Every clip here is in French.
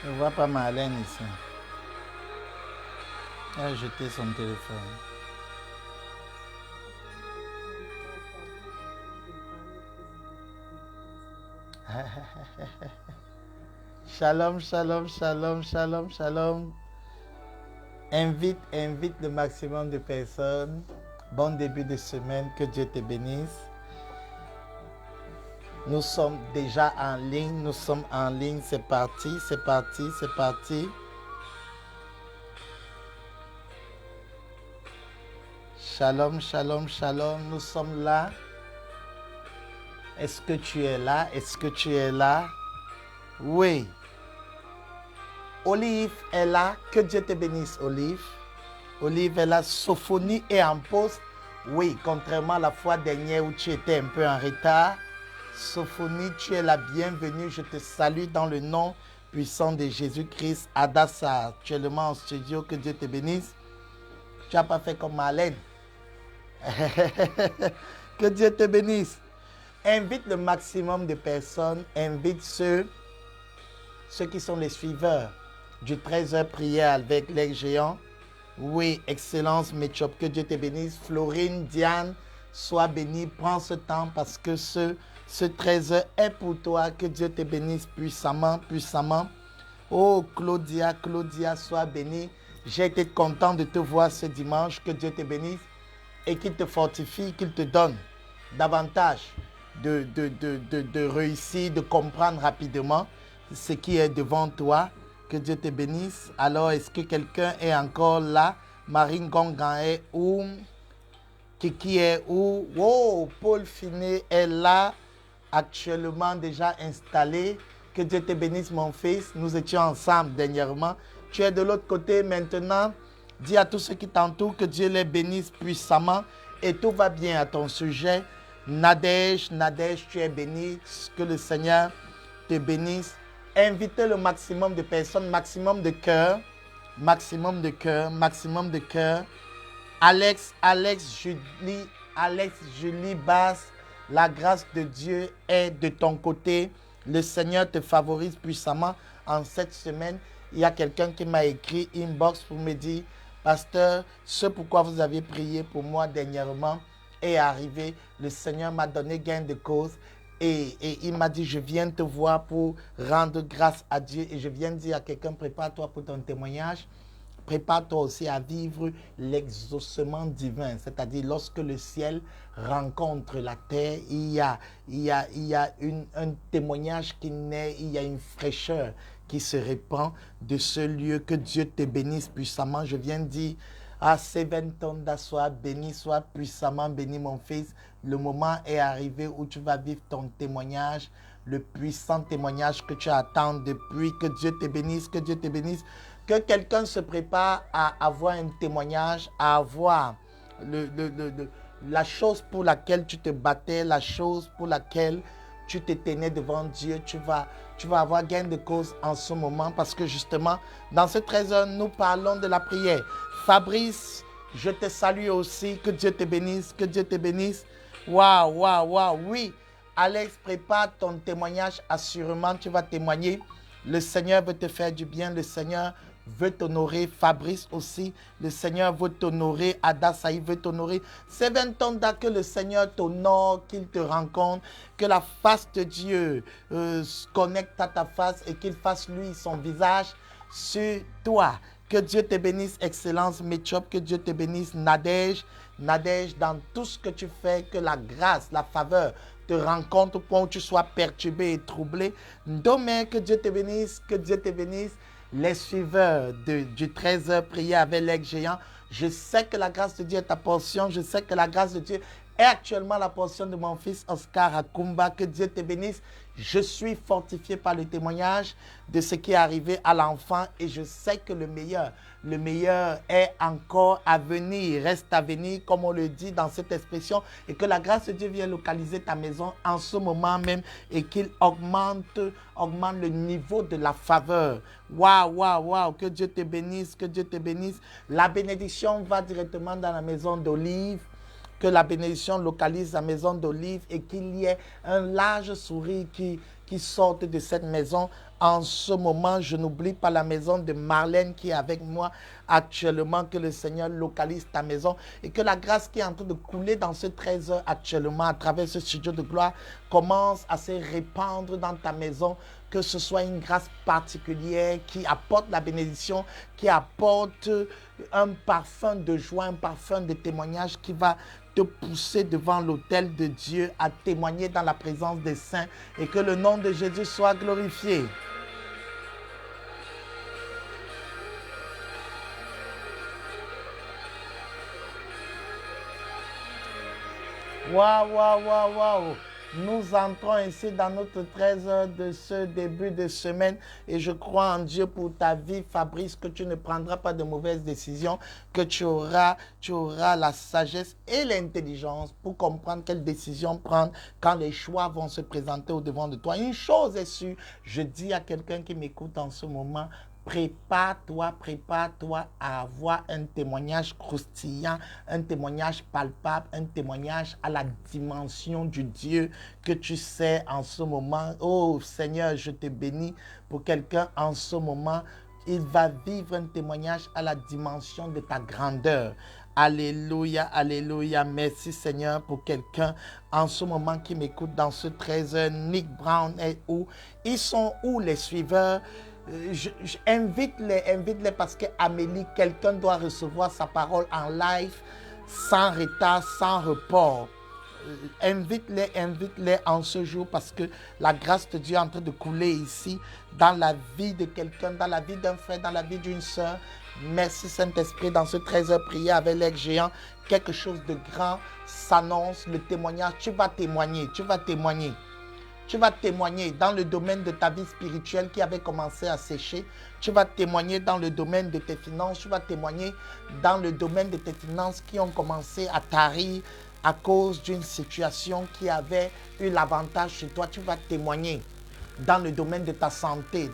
Je ne vois pas Marlène ici. Elle a jeté son téléphone. Shalom, shalom, shalom, shalom, shalom. Invite le maximum de personnes. Bon début de semaine, que Dieu te bénisse. Nous sommes déjà en ligne, c'est parti, c'est parti, c'est parti. Shalom, shalom, shalom, nous sommes là. Est-ce que tu es là? Est-ce que tu es là? Oui. Olive est là, que Dieu te bénisse, Olive. Olive est là, Sophonie est en pause. Oui, contrairement à la fois dernière où tu étais un peu en retard. Sophonie, tu es la bienvenue. Je te salue dans le nom puissant de Jésus-Christ. Adassa, actuellement en studio, que Dieu te bénisse. Tu n'as pas fait comme Marlène. Que Dieu te bénisse. Invite le maximum de personnes. Invite ceux qui sont les suiveurs du 13h prière avec les géants. Oui, excellence, Méchop, que Dieu te bénisse. Florine, Diane, sois bénie. Prends ce temps parce que ce 13h est pour toi. Que Dieu te bénisse puissamment, puissamment. Oh, Claudia, sois bénie. J'ai été content de te voir ce dimanche. Que Dieu te bénisse et qu'il te fortifie, qu'il te donne davantage de réussir, de comprendre rapidement ce qui est devant toi. Que Dieu te bénisse. Alors, est-ce que quelqu'un est encore là? Marine Gongan est où? Kiki est où? Oh, Paul Finet est là, actuellement déjà installé. Que Dieu te bénisse, mon fils. Nous étions ensemble dernièrement. Tu es de l'autre côté maintenant. Dis à tous ceux qui t'entourent que Dieu les bénisse puissamment et tout va bien à ton sujet. Nadège, tu es béni. Que le Seigneur te bénisse. Invitez le maximum de personnes, maximum de cœur, maximum de cœur, maximum de cœur. Alex, Julie Basse, la grâce de Dieu est de ton côté. Le Seigneur te favorise puissamment en cette semaine. Il y a quelqu'un qui m'a écrit inbox pour me dire, pasteur, ce pourquoi vous avez prié pour moi dernièrement est arrivé. Le Seigneur m'a donné gain de cause. Et il m'a dit, je viens te voir pour rendre grâce à Dieu. Et je viens dire à quelqu'un, prépare-toi pour ton témoignage. Prépare-toi aussi à vivre l'exaucement divin. C'est-à-dire, lorsque le ciel rencontre la terre, il y a un témoignage qui naît, il y a une fraîcheur qui se répand de ce lieu. Que Dieu te bénisse puissamment. Je viens de dire, à Seventonda, sois béni, sois puissamment béni, mon fils. Le moment est arrivé où tu vas vivre ton témoignage, le puissant témoignage que tu attends depuis. Que Dieu te bénisse, que Dieu te bénisse. Que quelqu'un se prépare à avoir un témoignage, à avoir la chose pour laquelle tu te battais, la chose pour laquelle tu te tenais devant Dieu. Tu vas avoir gain de cause en ce moment parce que justement, dans ce 13h, nous parlons de la prière. Fabrice, je te salue aussi. Que Dieu te bénisse, que Dieu te bénisse. Waouh. Oui, Alex, prépare ton témoignage. Assurément, tu vas témoigner. Le Seigneur veut te faire du bien. Le Seigneur veut t'honorer. Fabrice aussi, le Seigneur veut t'honorer. Adassa, il veut t'honorer. C'est 20 ans que le Seigneur t'honore, qu'il te rencontre, que la face de Dieu se connecte à ta face et qu'il fasse lui son visage sur toi. Que Dieu te bénisse, excellence, Méchop, que Dieu te bénisse, Nadège, dans tout ce que tu fais, que la grâce, la faveur te rencontre au point où tu sois perturbé et troublé. Demain, que Dieu te bénisse, que Dieu te bénisse. Les suiveurs du 13h prier avec l'ex géant, je sais que la grâce de Dieu est ta portion, je sais que la grâce de Dieu est actuellement la portion de mon fils Oscar Akumba. Que Dieu te bénisse. Je suis fortifié par le témoignage de ce qui est arrivé à l'enfant et je sais que le meilleur est encore à venir, reste à venir, comme on le dit dans cette expression, et que la grâce de Dieu vienne localiser ta maison en ce moment même et qu'il augmente le niveau de la faveur. Waouh, que Dieu te bénisse, que Dieu te bénisse. La bénédiction va directement dans la maison d'Olive. Que la bénédiction localise la maison d'Olive et qu'il y ait un large sourire qui qui sortent de cette maison. En ce moment, je n'oublie pas la maison de Marlène qui est avec moi actuellement, que le Seigneur localise ta maison et que la grâce qui est en train de couler dans ce 13 heures actuellement à travers ce studio de gloire commence à se répandre dans ta maison, que ce soit une grâce particulière qui apporte la bénédiction, qui apporte un parfum de joie, un parfum de témoignage qui va te pousser devant l'autel de Dieu à témoigner dans la présence des saints et que le nom de Jésus soit glorifié. Waouh, waouh, waouh, waouh. Nous entrons ainsi dans notre 13 heures de ce début de semaine et je crois en Dieu pour ta vie, Fabrice, que tu ne prendras pas de mauvaises décisions, que tu auras la sagesse et l'intelligence pour comprendre quelles décisions prendre quand les choix vont se présenter au devant de toi. Une chose est sûre, je dis à quelqu'un qui m'écoute en ce moment, prépare-toi à avoir un témoignage croustillant, un témoignage palpable, un témoignage à la dimension du Dieu que tu sais en ce moment. Oh Seigneur, je te bénis pour quelqu'un en ce moment. Il va vivre un témoignage à la dimension de ta grandeur. Alléluia, alléluia. Merci Seigneur pour quelqu'un en ce moment qui m'écoute dans ce 13 heures. Nick Brown est où? Ils sont où les suiveurs? Invite-les parce que Amélie, quelqu'un doit recevoir sa parole en live, sans retard, sans report. Invite-les en ce jour parce que la grâce de Dieu est en train de couler ici, dans la vie de quelqu'un, dans la vie d'un frère, dans la vie d'une soeur. Merci Saint-Esprit, dans ce 13 heures prier avec l'aigle géant, quelque chose de grand s'annonce, le témoignage, tu vas témoigner. Tu vas témoigner dans le domaine de ta vie spirituelle qui avait commencé à sécher. Tu vas témoigner dans le domaine de tes finances. Tu vas témoigner dans le domaine de tes finances qui ont commencé à tarir à cause d'une situation qui avait eu l'avantage chez toi. Tu vas témoigner dans le domaine de ta santé,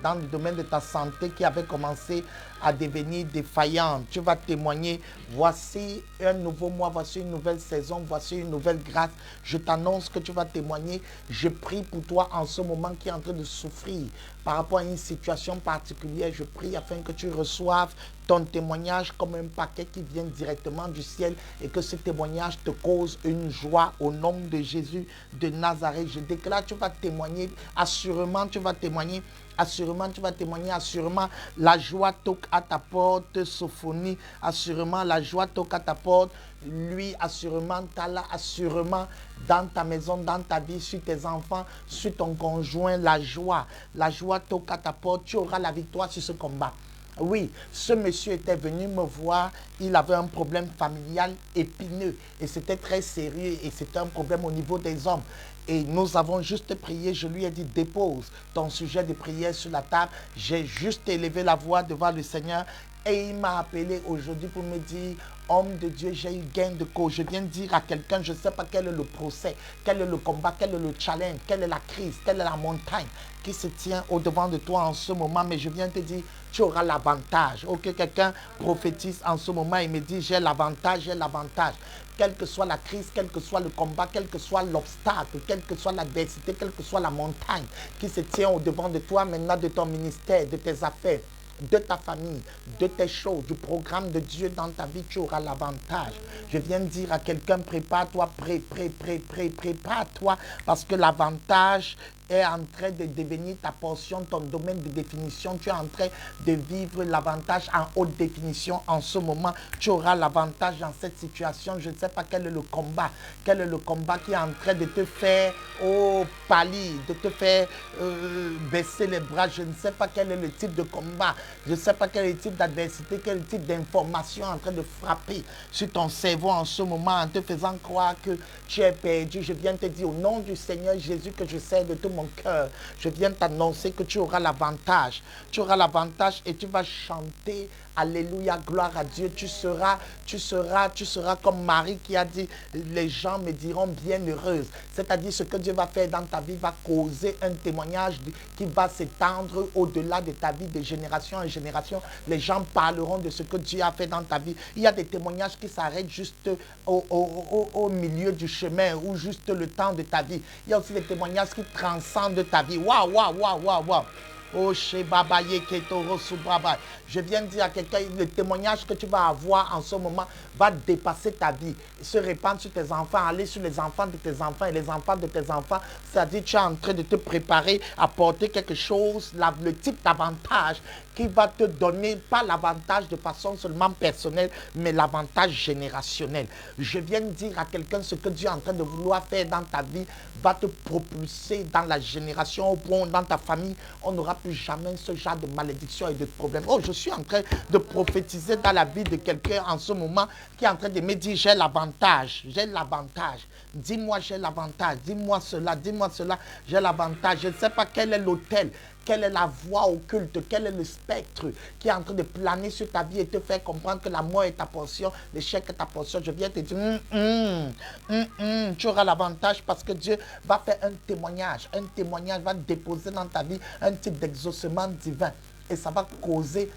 qui avait commencé à devenir défaillante. Tu vas témoigner, voici un nouveau mois, voici une nouvelle saison, voici une nouvelle grâce. Je t'annonce que tu vas témoigner. Je prie pour toi en ce moment qui est en train de souffrir par rapport à une situation particulière. Je prie afin que tu reçoives ton témoignage comme un paquet qui vient directement du ciel et que ce témoignage te cause une joie au nom de Jésus de Nazareth. Je déclare, tu vas témoigner, assurément tu vas témoigner. Assurément, tu vas témoigner. Assurément, la joie toque à ta porte, Sophonie. Assurément, la joie toque à ta porte. Lui, assurément, Tala, assurément, dans ta maison, dans ta vie, sur tes enfants, sur ton conjoint, la joie toque à ta porte. Tu auras la victoire sur ce combat. Oui, ce monsieur était venu me voir, il avait un problème familial épineux et c'était très sérieux et c'était un problème au niveau des hommes. Et nous avons juste prié, je lui ai dit dépose ton sujet de prière sur la table. J'ai juste élevé la voix devant le Seigneur et il m'a appelé aujourd'hui pour me dire, homme de Dieu, j'ai eu gain de cause. Je viens de dire à quelqu'un, je ne sais pas quel est le procès, quel est le combat, quel est le challenge, quelle est la crise, quelle est la montagne qui se tient au-devant de toi en ce moment. Mais je viens de te dire, tu auras l'avantage. Ok, quelqu'un prophétise en ce moment et me dit, j'ai l'avantage, j'ai l'avantage. Quelle que soit la crise, quel que soit le combat, quel que soit l'obstacle, quelle que soit l'adversité, quelle que soit la montagne qui se tient au-devant de toi maintenant, de ton ministère, de tes affaires, de ta famille, de tes choses, du programme de Dieu dans ta vie, tu auras l'avantage. Je viens de dire à quelqu'un, prépare-toi, prépare-toi, parce que l'avantage est en train de devenir ta portion, ton domaine de définition. Tu es en train de vivre l'avantage en haute définition en ce moment. Tu auras l'avantage dans cette situation. Je ne sais pas quel est le combat. Quel est le combat qui est en train de te faire pâlir, de te faire baisser les bras. Je ne sais pas quel est le type de combat. Je ne sais pas quel est le type d'adversité, quel est le type d'information en train de frapper sur ton cerveau en ce moment en te faisant croire que tu es perdu. Je viens te dire au nom du Seigneur Jésus que je sais de tout mon cœur, je viens t'annoncer que tu auras l'avantage. Tu auras l'avantage et tu vas chanter Alléluia, gloire à Dieu. Tu seras comme Marie qui a dit, les gens me diront bienheureuse. C'est-à-dire ce que Dieu va faire dans ta vie va causer un témoignage qui va s'étendre au-delà de ta vie, de génération en génération. Les gens parleront de ce que Dieu a fait dans ta vie. Il y a des témoignages qui s'arrêtent juste au milieu du chemin ou juste le temps de ta vie. Il y a aussi des témoignages qui transcendent ta vie. Waouh, waouh, waouh, waouh, waouh. Oh, je viens de dire à quelqu'un, le témoignage que tu vas avoir en ce moment va dépasser ta vie, se répandre sur tes enfants, aller sur les enfants de tes enfants et les enfants de tes enfants. C'est-à-dire tu es en train de te préparer à porter quelque chose, le type d'avantage qui va te donner, pas l'avantage de façon seulement personnelle, mais l'avantage générationnel. Je viens de dire à quelqu'un ce que Dieu est en train de vouloir faire dans ta vie va te propulser dans la génération au point dans ta famille, on n'aura plus jamais ce genre de malédiction et de problème. Oh, je suis en train de prophétiser dans la vie de quelqu'un en ce moment qui est en train de me dire j'ai l'avantage, j'ai l'avantage. Dis-moi j'ai l'avantage, dis-moi cela, j'ai l'avantage. Je ne sais pas quel est l'hôtel, quelle est la voie occulte, quel est le spectre qui est en train de planer sur ta vie et te faire comprendre que la mort est ta portion, l'échec est ta portion. Je viens te dire, tu auras l'avantage parce que Dieu va faire un témoignage va déposer dans ta vie un type d'exaucement divin et ça va causer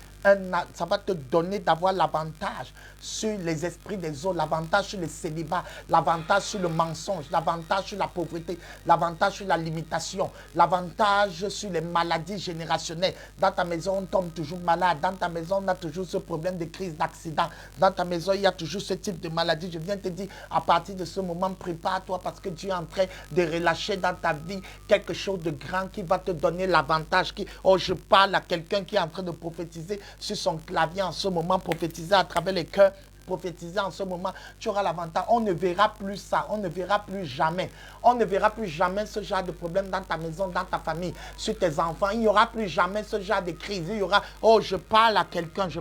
ça va te donner d'avoir l'avantage sur les esprits des autres, l'avantage sur le célibat, l'avantage sur le mensonge, l'avantage sur la pauvreté, l'avantage sur la limitation, l'avantage sur les maladies générationnelles. Dans ta maison, on tombe toujours malade. Dans ta maison, on a toujours ce problème de crise, d'accident. Dans ta maison, il y a toujours ce type de maladie. Je viens te dire, à partir de ce moment, prépare-toi parce que Dieu est en train de relâcher dans ta vie quelque chose de grand qui va te donner l'avantage. Oh, je parle à quelqu'un qui est en train de prophétiser sur son clavier en ce moment, prophétiser à travers les cœurs, prophétiser en ce moment, tu auras l'avantage. On ne verra plus ça, on ne verra plus jamais. On ne verra plus jamais ce genre de problème dans ta maison, dans ta famille, sur tes enfants. Il n'y aura plus jamais ce genre de crise. Il y aura, oh, je parle à quelqu'un, tu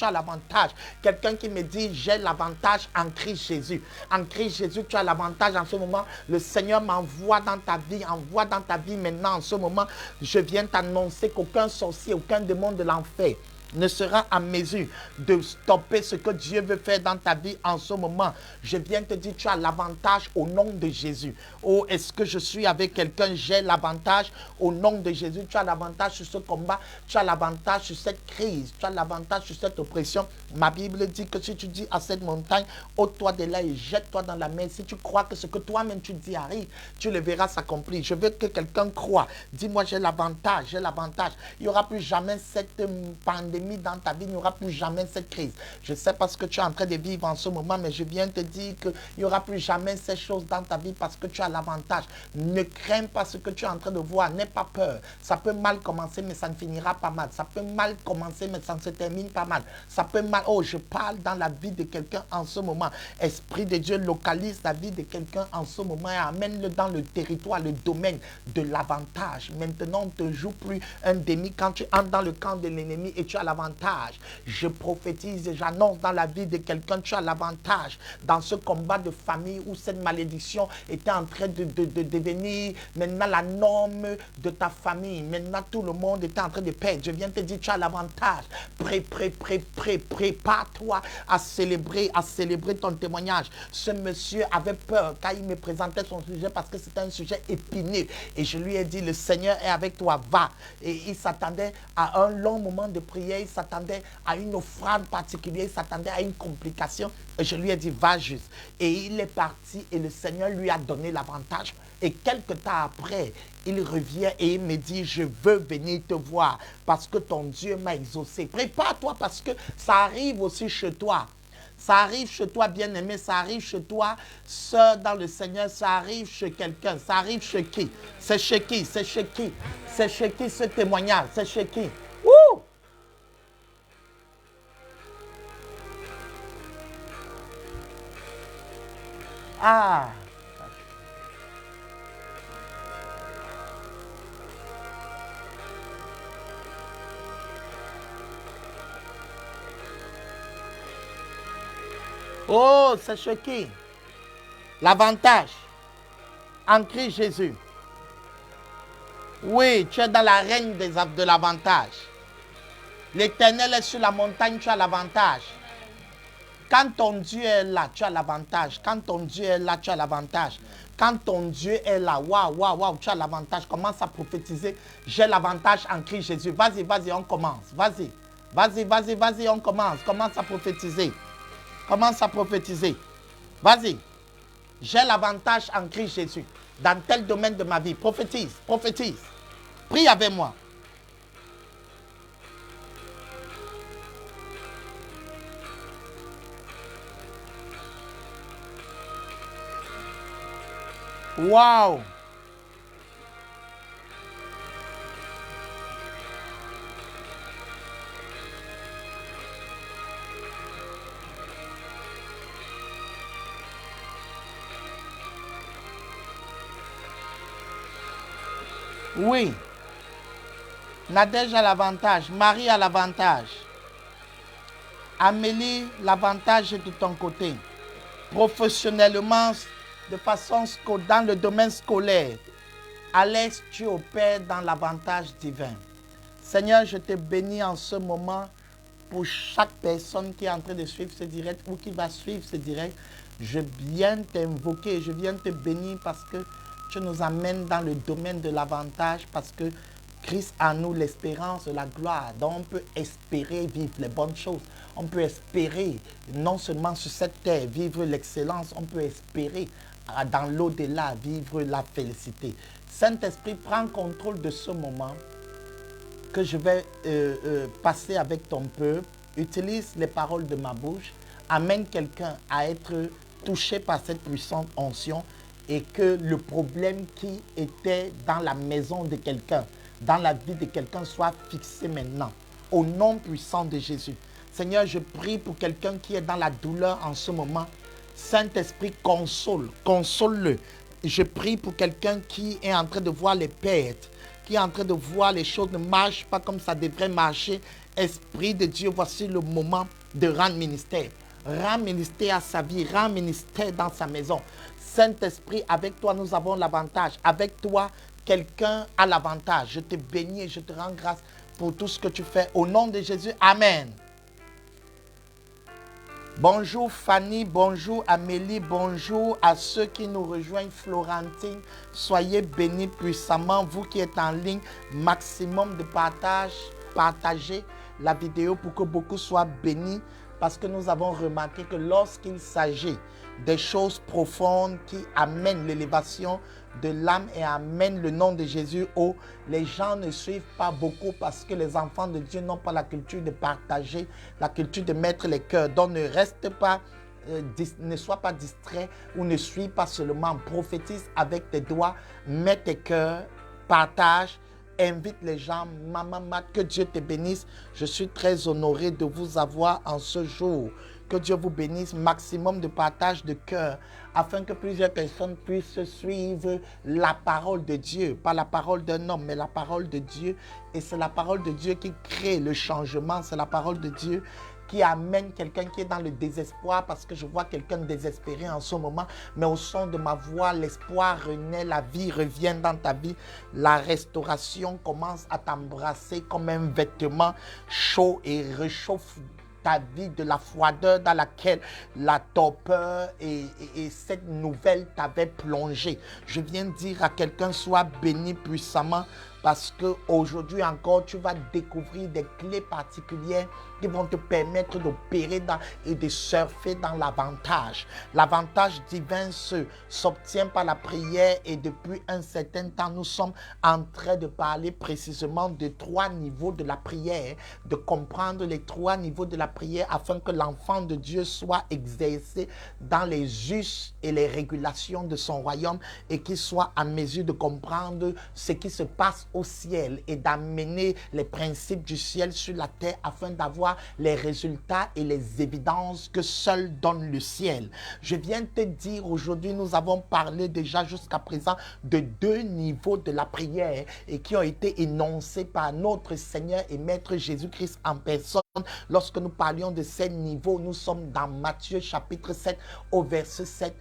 as l'avantage. Quelqu'un qui me dit, j'ai l'avantage en Christ Jésus. En Christ Jésus, tu as l'avantage en ce moment. Le Seigneur m'envoie dans ta vie maintenant en ce moment. Je viens t'annoncer qu'aucun sorcier, aucun démon de l'enfer ne sera à mesure de stopper ce que Dieu veut faire dans ta vie en ce moment. Je viens te dire, tu as l'avantage au nom de Jésus. Oh, est-ce que je suis avec quelqu'un? J'ai l'avantage au nom de Jésus. Tu as l'avantage sur ce combat. Tu as l'avantage sur cette crise. Tu as l'avantage sur cette oppression. Ma Bible dit que si tu dis à cette montagne, ôte-toi de là et jette-toi dans la mer. Si tu crois que ce que toi-même tu dis arrive, tu le verras s'accomplir. Je veux que quelqu'un croie. Dis-moi, j'ai l'avantage, j'ai l'avantage. Il n'y aura plus jamais cette pandémie dans ta vie, il n'y aura plus jamais cette crise. Je sais pas ce que tu es en train de vivre en ce moment, mais je viens te dire qu'il n'y aura plus jamais ces choses dans ta vie parce que tu as l'avantage. Ne crains pas ce que tu es en train de voir, n'aie pas peur. Ça peut mal commencer, mais ça ne finira pas mal. Ça peut mal commencer, mais ça ne se termine pas mal. Ça peut mal... Oh, je parle dans la vie de quelqu'un en ce moment. Esprit de Dieu localise la vie de quelqu'un en ce moment et amène-le dans le territoire, le domaine de l'avantage. Maintenant, on ne te joue plus un demi quand tu entres dans le camp de l'ennemi et tu as l'avantage. Je prophétise et j'annonce dans la vie de quelqu'un, tu as l'avantage dans ce combat de famille où cette malédiction était en train de devenir maintenant la norme de ta famille. Maintenant, tout le monde était en train de perdre. Je viens te dire, tu as l'avantage. Prépare-toi à célébrer ton témoignage. Ce monsieur avait peur quand il me présentait son sujet parce que c'était un sujet épineux. Et je lui ai dit, le Seigneur est avec toi, va. Et il s'attendait à un long moment de prière. Il s'attendait à une offrande particulière, il s'attendait à une complication. Et je lui ai dit, va juste. Et il est parti et le Seigneur lui a donné l'avantage. Et quelque temps après, il revient et il me dit, je veux venir te voir parce que ton Dieu m'a exaucé. Prépare-toi parce que ça arrive aussi chez toi. Ça arrive chez toi, bien-aimé, ça arrive chez toi, sœur dans le Seigneur, ça arrive chez quelqu'un. Ça arrive chez qui? C'est chez qui? C'est chez qui? C'est chez qui ce témoignage? C'est chez qui? Ouh! Ah! Oh, c'est chez qui? L'avantage en Christ Jésus. Oui, tu es dans la règne de l'avantage. L'Éternel est sur la montagne, tu as l'avantage. Quand ton Dieu est là, tu as l'avantage. Quand ton Dieu est là, tu as l'avantage. Quand ton Dieu est là, waouh, tu as l'avantage. Commence à prophétiser. J'ai l'avantage en Christ Jésus. Vas-y, on commence. Vas-y, on commence. Commence à prophétiser. Commence à prophétiser. Vas-y. J'ai l'avantage en Christ Jésus. Dans tel domaine de ma vie. Prophétise. Prie avec moi. Wow! Oui. Nadège a l'avantage. Marie a l'avantage. Amélie, l'avantage est de ton côté. Professionnellement, de façon dans le domaine scolaire, Alex, tu opères dans l'avantage divin. Seigneur, je te bénis en ce moment pour chaque personne qui est en train de suivre ce direct ou qui va suivre ce direct. Je viens t'invoquer, je viens te bénir parce que tu nous amènes dans le domaine de l'avantage, parce que Christ en nous l'espérance de la gloire. Donc on peut espérer vivre les bonnes choses. On peut espérer non seulement sur cette terre vivre l'excellence, on peut espérer dans l'au-delà vivre la félicité. Saint-Esprit, prends contrôle de ce moment que je vais passer avec ton peuple. Utilise les paroles de ma bouche. Amène quelqu'un à être touché par cette puissante onction et que le problème qui était dans la maison de quelqu'un, dans la vie de quelqu'un, soit fixé maintenant. Au nom puissant de Jésus. Seigneur, je prie pour quelqu'un qui est dans la douleur en ce moment. Saint-Esprit, console-le. Je prie pour quelqu'un qui est en train de voir les pertes, qui est en train de voir les choses ne marchent pas comme ça devrait marcher. Esprit de Dieu, voici le moment de rendre ministère. Rends ministère à sa vie, rends ministère dans sa maison. Saint-Esprit, avec toi, nous avons l'avantage. Avec toi, quelqu'un a l'avantage. Je te bénis et je te rends grâce pour tout ce que tu fais. Au nom de Jésus, Amen. Bonjour Fanny, bonjour Amélie, bonjour à ceux qui nous rejoignent. Florentine, soyez bénis puissamment. Vous qui êtes en ligne, maximum de partage, partagez la vidéo pour que beaucoup soient bénis. Parce que nous avons remarqué que lorsqu'il s'agit des choses profondes qui amènent l'élévation de l'âme et amènent le nom de Jésus haut, les gens ne suivent pas beaucoup parce que les enfants de Dieu n'ont pas la culture de partager, la culture de mettre les cœurs. Donc ne reste pas, ne sois pas distrait ou ne suis pas seulement. Prophétise avec tes doigts, mets tes cœurs, partage. Invite les gens, maman, que Dieu te bénisse. Je suis très honoré de vous avoir en ce jour. Que Dieu vous bénisse, maximum de partage de cœur, afin que plusieurs personnes puissent suivre la parole de Dieu. Pas la parole d'un homme, mais la parole de Dieu. Et c'est la parole de Dieu qui crée le changement. C'est la parole de Dieu qui amène quelqu'un qui est dans le désespoir, parce que je vois quelqu'un désespéré en ce moment, mais au son de ma voix, l'espoir renaît, la vie revient dans ta vie, la restauration commence à t'embrasser comme un vêtement chaud et réchauffe ta vie de la froideur dans laquelle la torpeur et cette nouvelle t'avait plongé. Je viens dire à quelqu'un, sois béni puissamment, parce qu'aujourd'hui encore, tu vas découvrir des clés particulières qui vont te permettre d'opérer et de surfer dans l'avantage. L'avantage divin s'obtient par la prière, et depuis un certain temps, nous sommes en train de parler précisément de 3 niveaux de la prière, de comprendre les 3 niveaux de la prière afin que l'enfant de Dieu soit exercé dans les us et les régulations de son royaume et qu'il soit en mesure de comprendre ce qui se passe au ciel et d'amener les principes du ciel sur la terre afin d'avoir les résultats et les évidences que seul donne le ciel. Je viens te dire aujourd'hui, nous avons parlé déjà jusqu'à présent de 2 niveaux de la prière et qui ont été énoncés par notre Seigneur et Maître Jésus-Christ en personne. Lorsque nous parlions de ces niveaux, nous sommes dans Matthieu chapitre 7 au verset 7.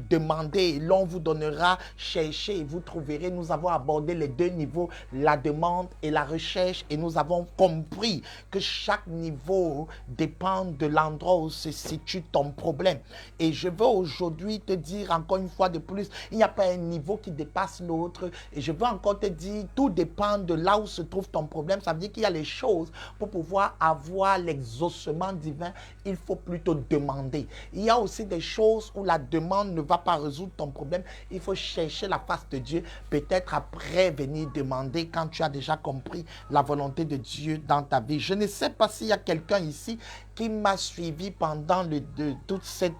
Demandez, l'on vous donnera, cherchez et vous trouverez. Nous avons abordé les deux niveaux, la demande et la recherche, et nous avons compris que chaque niveau dépend de l'endroit où se situe ton problème. Et je veux aujourd'hui te dire encore une fois de plus, il n'y a pas un niveau qui dépasse l'autre. Et je veux encore te dire, tout dépend de là où se trouve ton problème. Ça veut dire qu'il y a les choses pour pouvoir avoir l'exaucement divin, il faut plutôt demander. Il y a aussi des choses où la demande ne va pas résoudre ton problème. Il faut chercher la face de Dieu, peut-être après venir demander quand tu as déjà compris la volonté de Dieu dans ta vie. Je ne sais pas s'il y a quelqu'un ici qui m'a suivi pendant toutes ces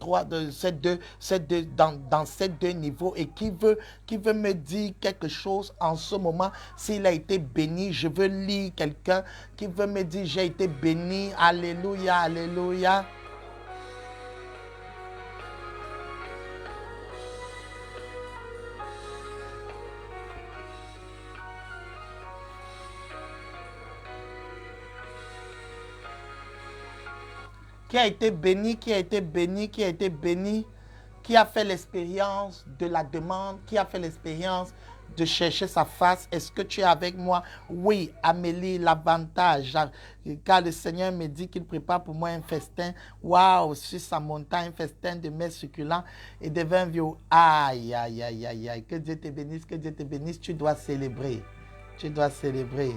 dans ces deux niveaux et qui veut me dire quelque chose en ce moment. S'il a été béni, je veux lire quelqu'un qui veut me dire j'ai été béni. Alléluia, alléluia. Qui a été béni, qui a été béni, qui a été béni, qui a fait l'expérience de la demande, qui a fait l'expérience de chercher sa face. Est-ce que tu es avec moi? Oui, Amélie, l'avantage, car le Seigneur me dit qu'il prépare pour moi un festin. Waouh, sur sa montagne, un festin de mets succulents et de vins vieux. Aïe, aïe, aïe, aïe, aïe. Que Dieu te bénisse, que Dieu te bénisse. Tu dois célébrer. Tu dois célébrer.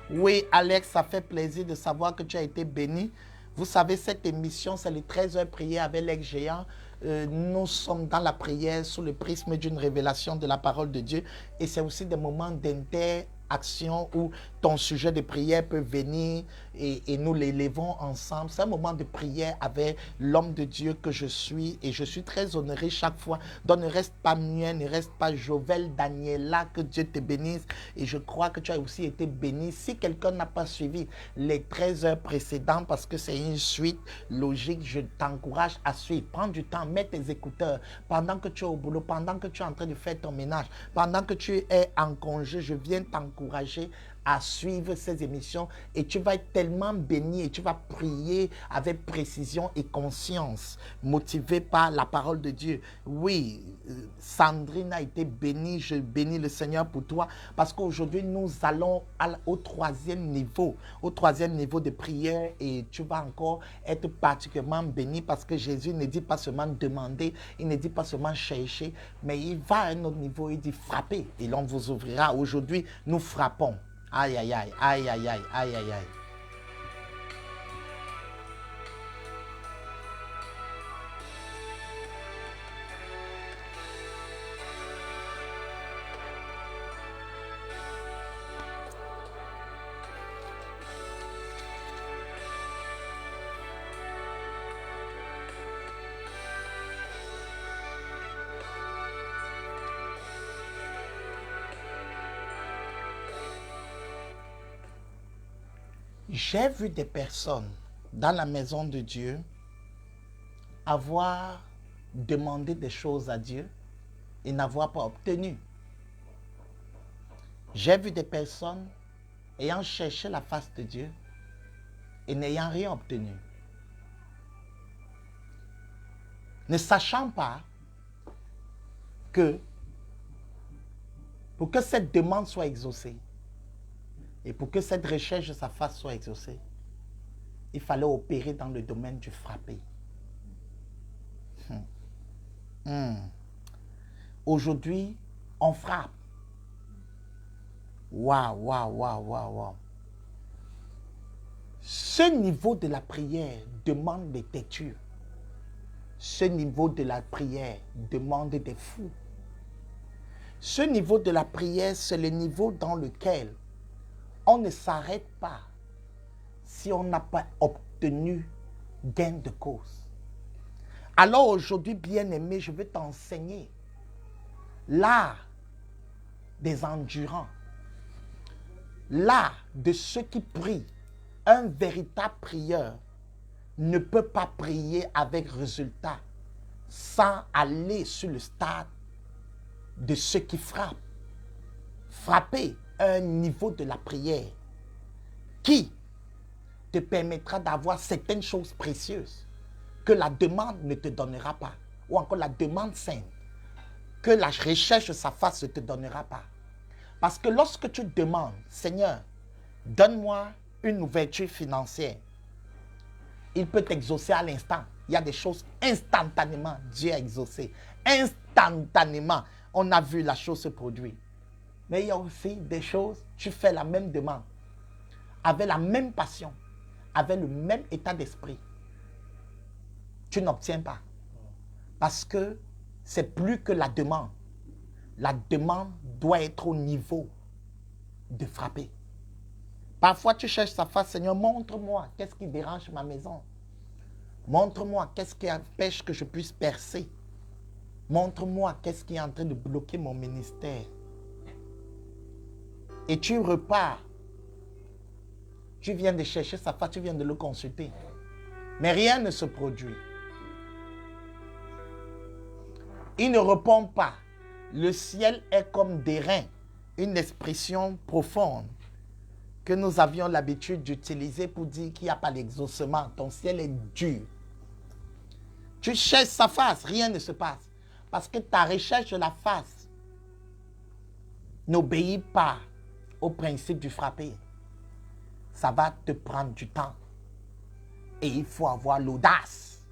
Oui, Alex, ça fait plaisir de savoir que tu as été béni. Vous savez, cette émission, c'est les 13 heures prières avec l'ex-géant. Nous sommes dans la prière sous le prisme d'une révélation de la parole de Dieu. Et c'est aussi des moments d'interaction où ton sujet de prière peut venir et nous l'élevons ensemble. C'est un moment de prière avec l'homme de Dieu que je suis et je suis très honoré chaque fois. Donc ne reste pas muet, ne reste pas Jovel, Daniela, que Dieu te bénisse. Et je crois que tu as aussi été béni. Si quelqu'un n'a pas suivi les 13 heures précédentes, parce que c'est une suite logique, je t'encourage à suivre. Prends du temps, mets tes écouteurs pendant que tu es au boulot, pendant que tu es en train de faire ton ménage, pendant que tu es en congé, je viens t'encourager à suivre ces émissions et tu vas être tellement béni et tu vas prier avec précision et conscience, motivé par la parole de Dieu. Oui, Sandrine a été bénie, je bénis le Seigneur pour toi parce qu'aujourd'hui nous allons au troisième niveau de prière et tu vas encore être particulièrement béni parce que Jésus ne dit pas seulement demander, il ne dit pas seulement chercher, mais il va à un autre niveau, il dit frapper et l'on vous ouvrira. Aujourd'hui, nous frappons. Aïe, aïe, aïe, aïe, aïe, aïe, aïe, aïe, aïe. J'ai vu des personnes dans la maison de Dieu avoir demandé des choses à Dieu et n'avoir pas obtenu. J'ai vu des personnes ayant cherché la face de Dieu et n'ayant rien obtenu. Ne sachant pas que pour que cette demande soit exaucée, et pour que cette recherche de sa face soit exaucée, il fallait opérer dans le domaine du frapper. Aujourd'hui, on frappe. Waouh, waouh, waouh, waouh, waouh. Ce niveau de la prière demande des têtus. Ce niveau de la prière demande des fous. Ce niveau de la prière, c'est le niveau dans lequel on ne s'arrête pas si on n'a pas obtenu gain de cause. Alors aujourd'hui, bien-aimé, je vais t'enseigner l'art des endurants, l'art de ceux qui prient. Un véritable prieur ne peut pas prier avec résultat sans aller sur le stade de ceux qui frappent. Frapper un niveau de la prière qui te permettra d'avoir certaines choses précieuses que la demande ne te donnera pas, ou encore la demande saine, que la recherche de sa face ne te donnera pas. Parce que lorsque tu demandes, Seigneur, donne-moi une ouverture financière, il peut t'exaucer à l'instant. Il y a des choses instantanément, Dieu a exaucé. Instantanément, on a vu la chose se produire. Mais il y a aussi des choses, tu fais la même demande, avec la même passion, avec le même état d'esprit. Tu n'obtiens pas. Parce que c'est plus que la demande. La demande doit être au niveau de frapper. Parfois, tu cherches sa face, Seigneur, montre-moi qu'est-ce qui dérange ma maison. Montre-moi qu'est-ce qui empêche que je puisse percer. Montre-moi qu'est-ce qui est en train de bloquer mon ministère. Et tu repars. Tu viens de chercher sa face, tu viens de le consulter. Mais rien ne se produit. Il ne répond pas. Le ciel est comme des reins. Une expression profonde que nous avions l'habitude d'utiliser pour dire qu'il n'y a pas l'exaucement. Ton ciel est dur. Tu cherches sa face, rien ne se passe. Parce que ta recherche de la face n'obéit pas au principe du frapper. Ça va te prendre du temps. Et il faut avoir l'audace.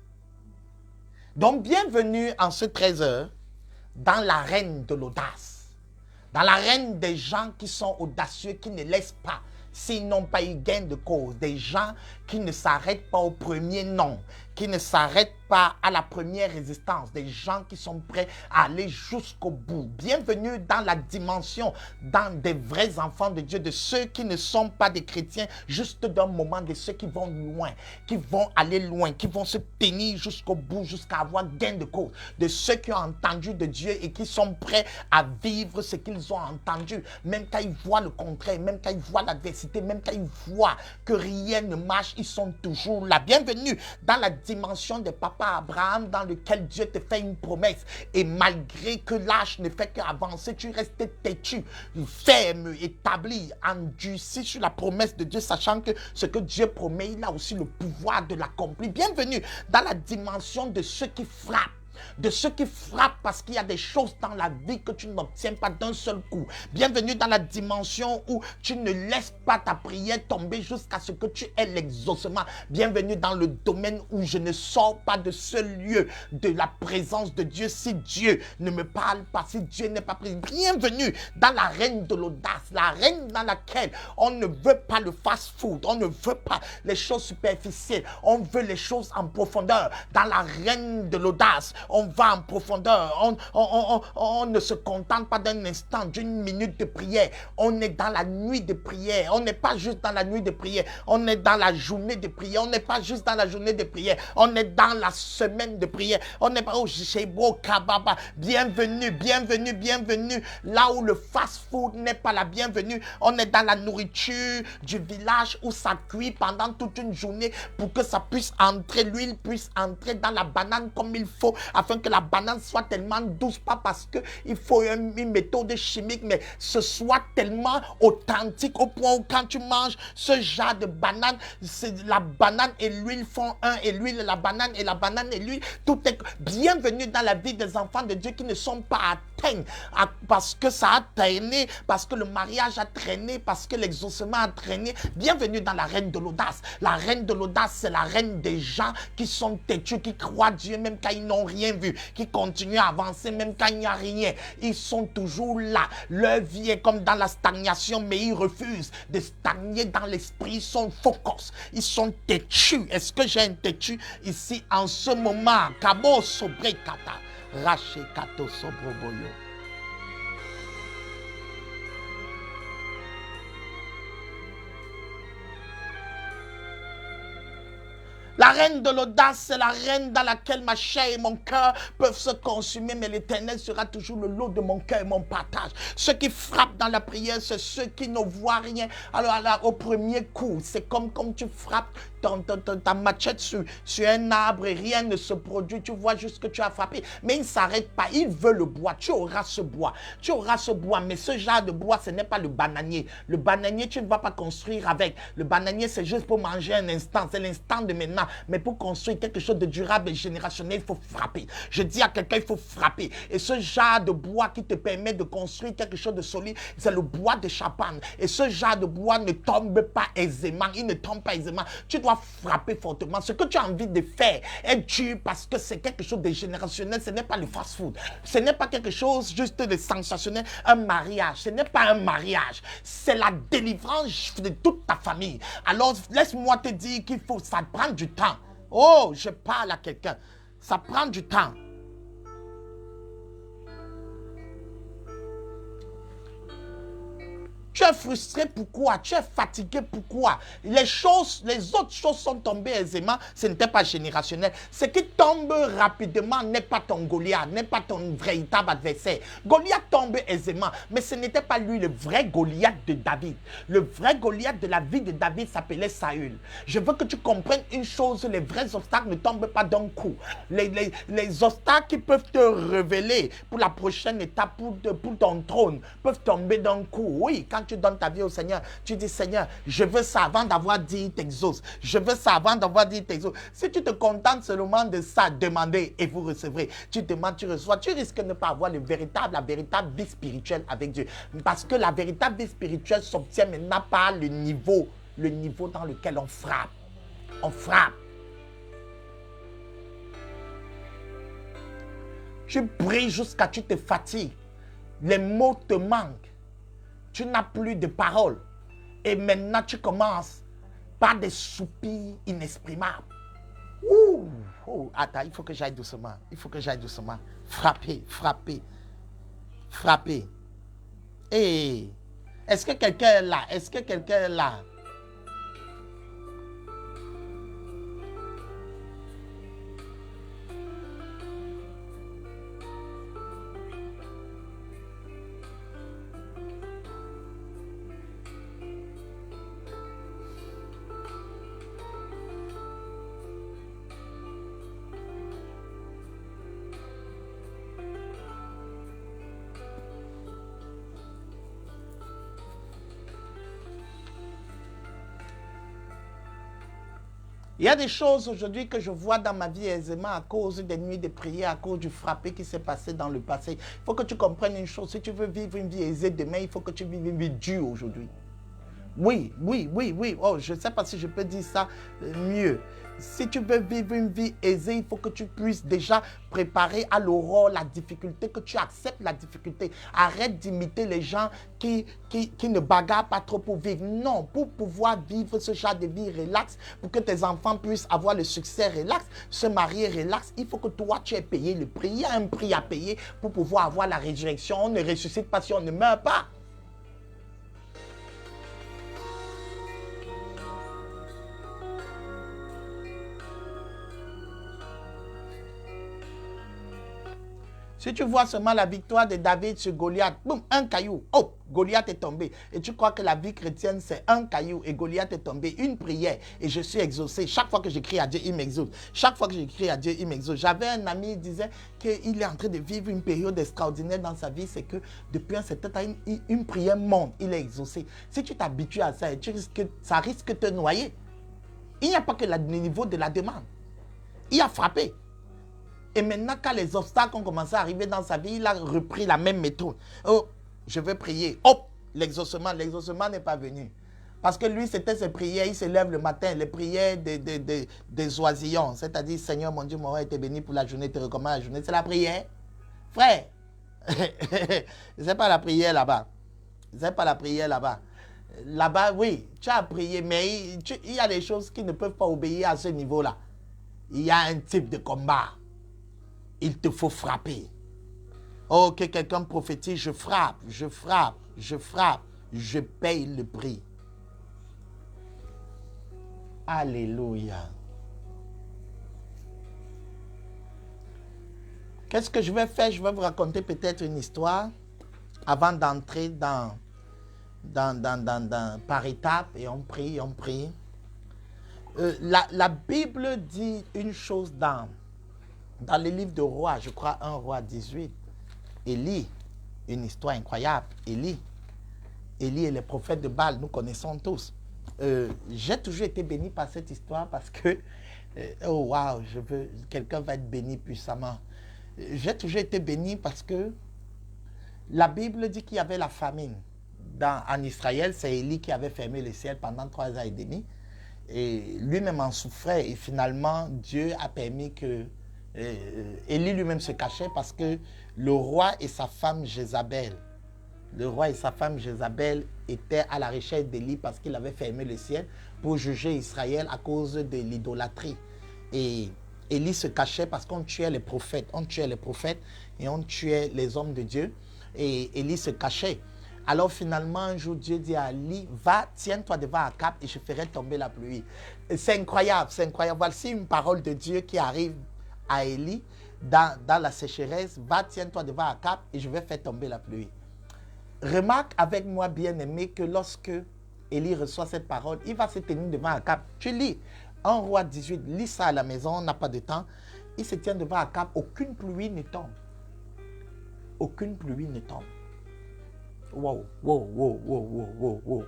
Donc, bienvenue en ce 13h dans l'arène de l'audace. Dans l'arène des gens qui sont audacieux, qui ne laissent pas, s'ils n'ont pas eu gain de cause. Des gens qui ne s'arrêtent pas au premier non, qui ne s'arrêtent pas à la première résistance. Des gens qui sont prêts à aller jusqu'au bout. Bienvenue dans la dimension, dans des vrais enfants de Dieu, de ceux qui ne sont pas des chrétiens, juste d'un moment, de ceux qui vont loin, qui vont aller loin, qui vont se tenir jusqu'au bout, jusqu'à avoir gain de cause. De ceux qui ont entendu de Dieu et qui sont prêts à vivre ce qu'ils ont entendu. Même quand ils voient le contraire, même quand ils voient l'adversité, même quand ils voient que rien ne marche, ils sont toujours là. Bienvenue dans la dimension de Papa Abraham, dans lequel Dieu te fait une promesse. Et malgré que l'âge ne fait qu'avancer, tu restes têtu, ferme, établi, endurci sur la promesse de Dieu, sachant que ce que Dieu promet, il a aussi le pouvoir de l'accomplir. Bienvenue dans la dimension de ceux qui frappent. De ceux qui frappent parce qu'il y a des choses dans la vie que tu n'obtiens pas d'un seul coup. Bienvenue dans la dimension où tu ne laisses pas ta prière tomber jusqu'à ce que tu aies l'exaucement. Bienvenue dans le domaine où je ne sors pas de ce lieu de la présence de Dieu si Dieu ne me parle pas, si Dieu n'est pas présent. Bienvenue dans l'arène de l'audace, l'arène dans laquelle on ne veut pas le fast-food, on ne veut pas les choses superficielles, on veut les choses en profondeur. Dans l'arène de l'audace, on va en profondeur, on ne se contente pas d'un instant, d'une minute de prière. On est dans la nuit de prière. On n'est pas juste dans la nuit de prière, on est dans la journée de prière. On n'est pas juste dans la journée de prière, on est dans la semaine de prière. On n'est pas au Shebo Kababa. Bienvenue, bienvenue, bienvenue. Là où le fast-food n'est pas la bienvenue, on est dans la nourriture du village où ça cuit pendant toute une journée pour que ça puisse entrer, l'huile puisse entrer dans la banane comme il faut, afin que la banane soit tellement douce, pas parce qu'il faut une méthode chimique, mais ce soit tellement authentique au point où quand tu manges ce genre de banane, la banane et l'huile font un, et l'huile et la banane et l'huile, tout est bienvenue dans la vie des enfants de Dieu qui ne sont pas atteints parce que ça a traîné, parce que le mariage a traîné, parce que l'exaucement a traîné. Bienvenue dans la reine de l'audace. La reine de l'audace, c'est la reine des gens qui sont têtus, qui croient Dieu même quand ils n'ont rien vu, qui continuent à avancer même quand il n'y a rien. Ils sont toujours là. Leur vie est comme dans la stagnation, mais ils refusent de stagner dans l'esprit. Ils sont focus, ils sont têtus. Est-ce que j'ai un têtu ici en ce moment? Kabo sobrekata, raché kato sobroboyo. La reine de l'audace, c'est la reine dans laquelle ma chair et mon cœur peuvent se consumer, mais l'Éternel sera toujours le lot de mon cœur et mon partage. Ceux qui frappent dans la prière, c'est ceux qui ne voient rien. Alors au premier coup, c'est comme tu frappes, ta machette sur un arbre et rien ne se produit. Tu vois juste que tu as frappé. Mais il ne s'arrête pas. Il veut le bois. Tu auras ce bois. Tu auras ce bois. Mais ce genre de bois, ce n'est pas le bananier. Le bananier, tu ne vas pas construire avec. Le bananier, c'est juste pour manger un instant. C'est l'instant de maintenant. Mais pour construire quelque chose de durable et générationnel, il faut frapper. Je dis à quelqu'un, il faut frapper. Et ce genre de bois qui te permet de construire quelque chose de solide, c'est le bois de Chapan. Et ce genre de bois ne tombe pas aisément. Il ne tombe pas aisément. Tu dois frapper fortement. Ce que tu as envie de faire est dur parce que c'est quelque chose de générationnel. Ce n'est pas le fast-food. Ce n'est pas quelque chose juste de sensationnel. Un mariage. Ce n'est pas un mariage. C'est la délivrance de toute ta famille. Alors, laisse-moi te dire qu'il faut, ça prend du temps. Oh, je parle à quelqu'un. Ça prend du temps. Tu es frustré, pourquoi? Tu es fatigué, pourquoi? Les autres choses sont tombées aisément, ce n'était pas générationnel. Ce qui tombe rapidement n'est pas ton Goliath, n'est pas ton véritable adversaire. Goliath tombe aisément, mais ce n'était pas lui le vrai Goliath de David. Le vrai Goliath de la vie de David s'appelait Saül. Je veux que tu comprennes une chose, les vrais obstacles ne tombent pas d'un coup. Les obstacles qui peuvent te révéler pour la prochaine étape, pour ton trône, peuvent tomber d'un coup. Oui, quand tu donnes ta vie au Seigneur, tu dis Seigneur, je veux ça avant d'avoir dit t'exauce. Je veux ça avant d'avoir dit t'exauce. Si tu te contentes seulement de ça, demandez et vous recevrez. Tu demandes, tu reçois. Tu risques de ne pas avoir la véritable vie spirituelle avec Dieu. Parce que la véritable vie spirituelle s'obtient maintenant par le niveau dans lequel on frappe. On frappe. Tu pries jusqu'à ce que tu te fatigues. Les mots te manquent. Tu n'as plus de paroles. Et maintenant, tu commences par des soupirs inexprimables. Ouh, oh, attends, il faut que j'aille doucement. Il faut que j'aille doucement. Frapper, frapper, frapper. Et est-ce que quelqu'un est là? Est-ce que quelqu'un est là? Il y a des choses aujourd'hui que je vois dans ma vie aisément à cause des nuits de prière, à cause du frappé qui s'est passé dans le passé. Il faut que tu comprennes une chose. Si tu veux vivre une vie aisée demain, il faut que tu vives une vie dure aujourd'hui. Oui, oui, oui, oui. Oh, je ne sais pas si je peux dire ça mieux. Si tu veux vivre une vie aisée, il faut que tu puisses déjà préparer à l'aurore la difficulté, que tu acceptes la difficulté. Arrête d'imiter les gens qui ne bagarrent pas trop pour vivre. Non, pour pouvoir vivre ce genre de vie relax, pour que tes enfants puissent avoir le succès relax, se marier relax, il faut que toi, tu aies payé le prix. Il y a un prix à payer pour pouvoir avoir la résurrection. On ne ressuscite pas si on ne meurt pas. Si tu vois seulement la victoire de David sur Goliath, boum, un caillou, oh, Goliath est tombé. Et tu crois que la vie chrétienne, c'est un caillou et Goliath est tombé, une prière et je suis exaucé. Chaque fois que j'écris à Dieu, il m'exauce. Chaque fois que j'écris à Dieu, il m'exauce. J'avais un ami, il disait qu'il est en train de vivre une période extraordinaire dans sa vie, c'est que depuis un certain temps, une prière monte, il est exaucé. Si tu t'habitues à ça, ça risque de te noyer. Il n'y a pas que le niveau de la demande. Il a frappé. Et maintenant, quand les obstacles ont commencé à arriver dans sa vie, il a repris la même méthode. Oh, je veux prier. Hop, l'exaucement n'est pas venu. Parce que lui, c'était ses prières. Il se lève le matin, les prières des oisillons. C'est-à-dire, Seigneur, mon Dieu, mon roi, été béni pour la journée, te recommande la journée. C'est la prière. Frère, c'est pas la prière là-bas. C'est pas la prière là-bas. Là-bas, oui, tu as prié, mais il y a des choses qui ne peuvent pas obéir à ce niveau-là. Il y a un type de combat. Il te faut frapper. Oh, que quelqu'un prophétise, je frappe, je frappe, je frappe, je paye le prix. Alléluia. Qu'est-ce que je vais faire? Je vais vous raconter peut-être une histoire avant d'entrer par étapes et on prie, on prie. La Bible dit une chose dans le livre de Rois, je crois 1 Roi 18. Élie, une histoire incroyable. Élie et les prophètes de Baal, nous connaissons tous. J'ai toujours été béni par cette histoire parce que, oh waouh, quelqu'un va être béni puissamment. J'ai toujours été béni parce que la Bible dit qu'il y avait la famine. En Israël, c'est Élie qui avait fermé le ciel pendant 3 ans et demi. Et lui-même en souffrait. Et finalement, Dieu a permis que Élie lui-même se cachait parce que le roi et sa femme Jézabel, étaient à la recherche d'Élie parce qu'il avait fermé le ciel pour juger Israël à cause de l'idolâtrie. Et Élie se cachait parce qu'on tuait les prophètes. On tuait les prophètes et on tuait les hommes de Dieu. Et Élie se cachait. Alors finalement, un jour, Dieu dit à Élie, va, tiens-toi devant Akab et je ferai tomber la pluie. C'est incroyable, c'est incroyable. Voici une parole de Dieu qui arrive à Élie dans la sécheresse. Va, tiens-toi devant Akab et je vais faire tomber la pluie. Remarque avec moi, bien-aimé, que lorsque Élie reçoit cette parole, il va se tenir devant Akab. Tu lis 1 Roi 18, lis ça à la maison, on n'a pas de temps. Il se tient devant Akab, aucune pluie ne tombe. Aucune pluie ne tombe. Wow, wow, wow, wow, wow, wow, wow.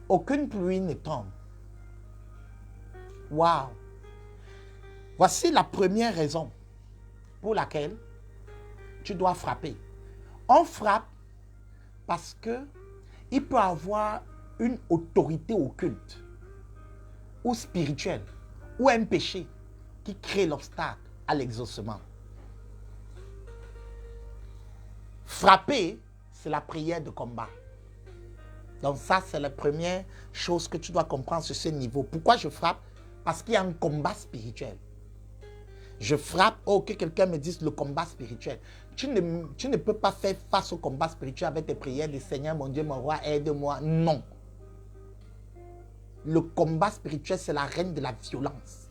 Aucune pluie ne tombe. Wow. Voici la première raison pour laquelle tu dois frapper. On frappe parce que il peut avoir une autorité occulte ou spirituelle ou un péché qui crée l'obstacle à l'exaucement. Frapper, c'est la prière de combat. Donc ça, c'est la première chose que tu dois comprendre sur ce niveau. Pourquoi je frappe? Parce qu'il y a un combat spirituel. Je frappe, que quelqu'un me dise le combat spirituel. Tu ne peux pas faire face au combat spirituel avec tes prières de Seigneur, mon Dieu, mon roi, aide-moi. Non. Le combat spirituel, c'est la reine de la violence.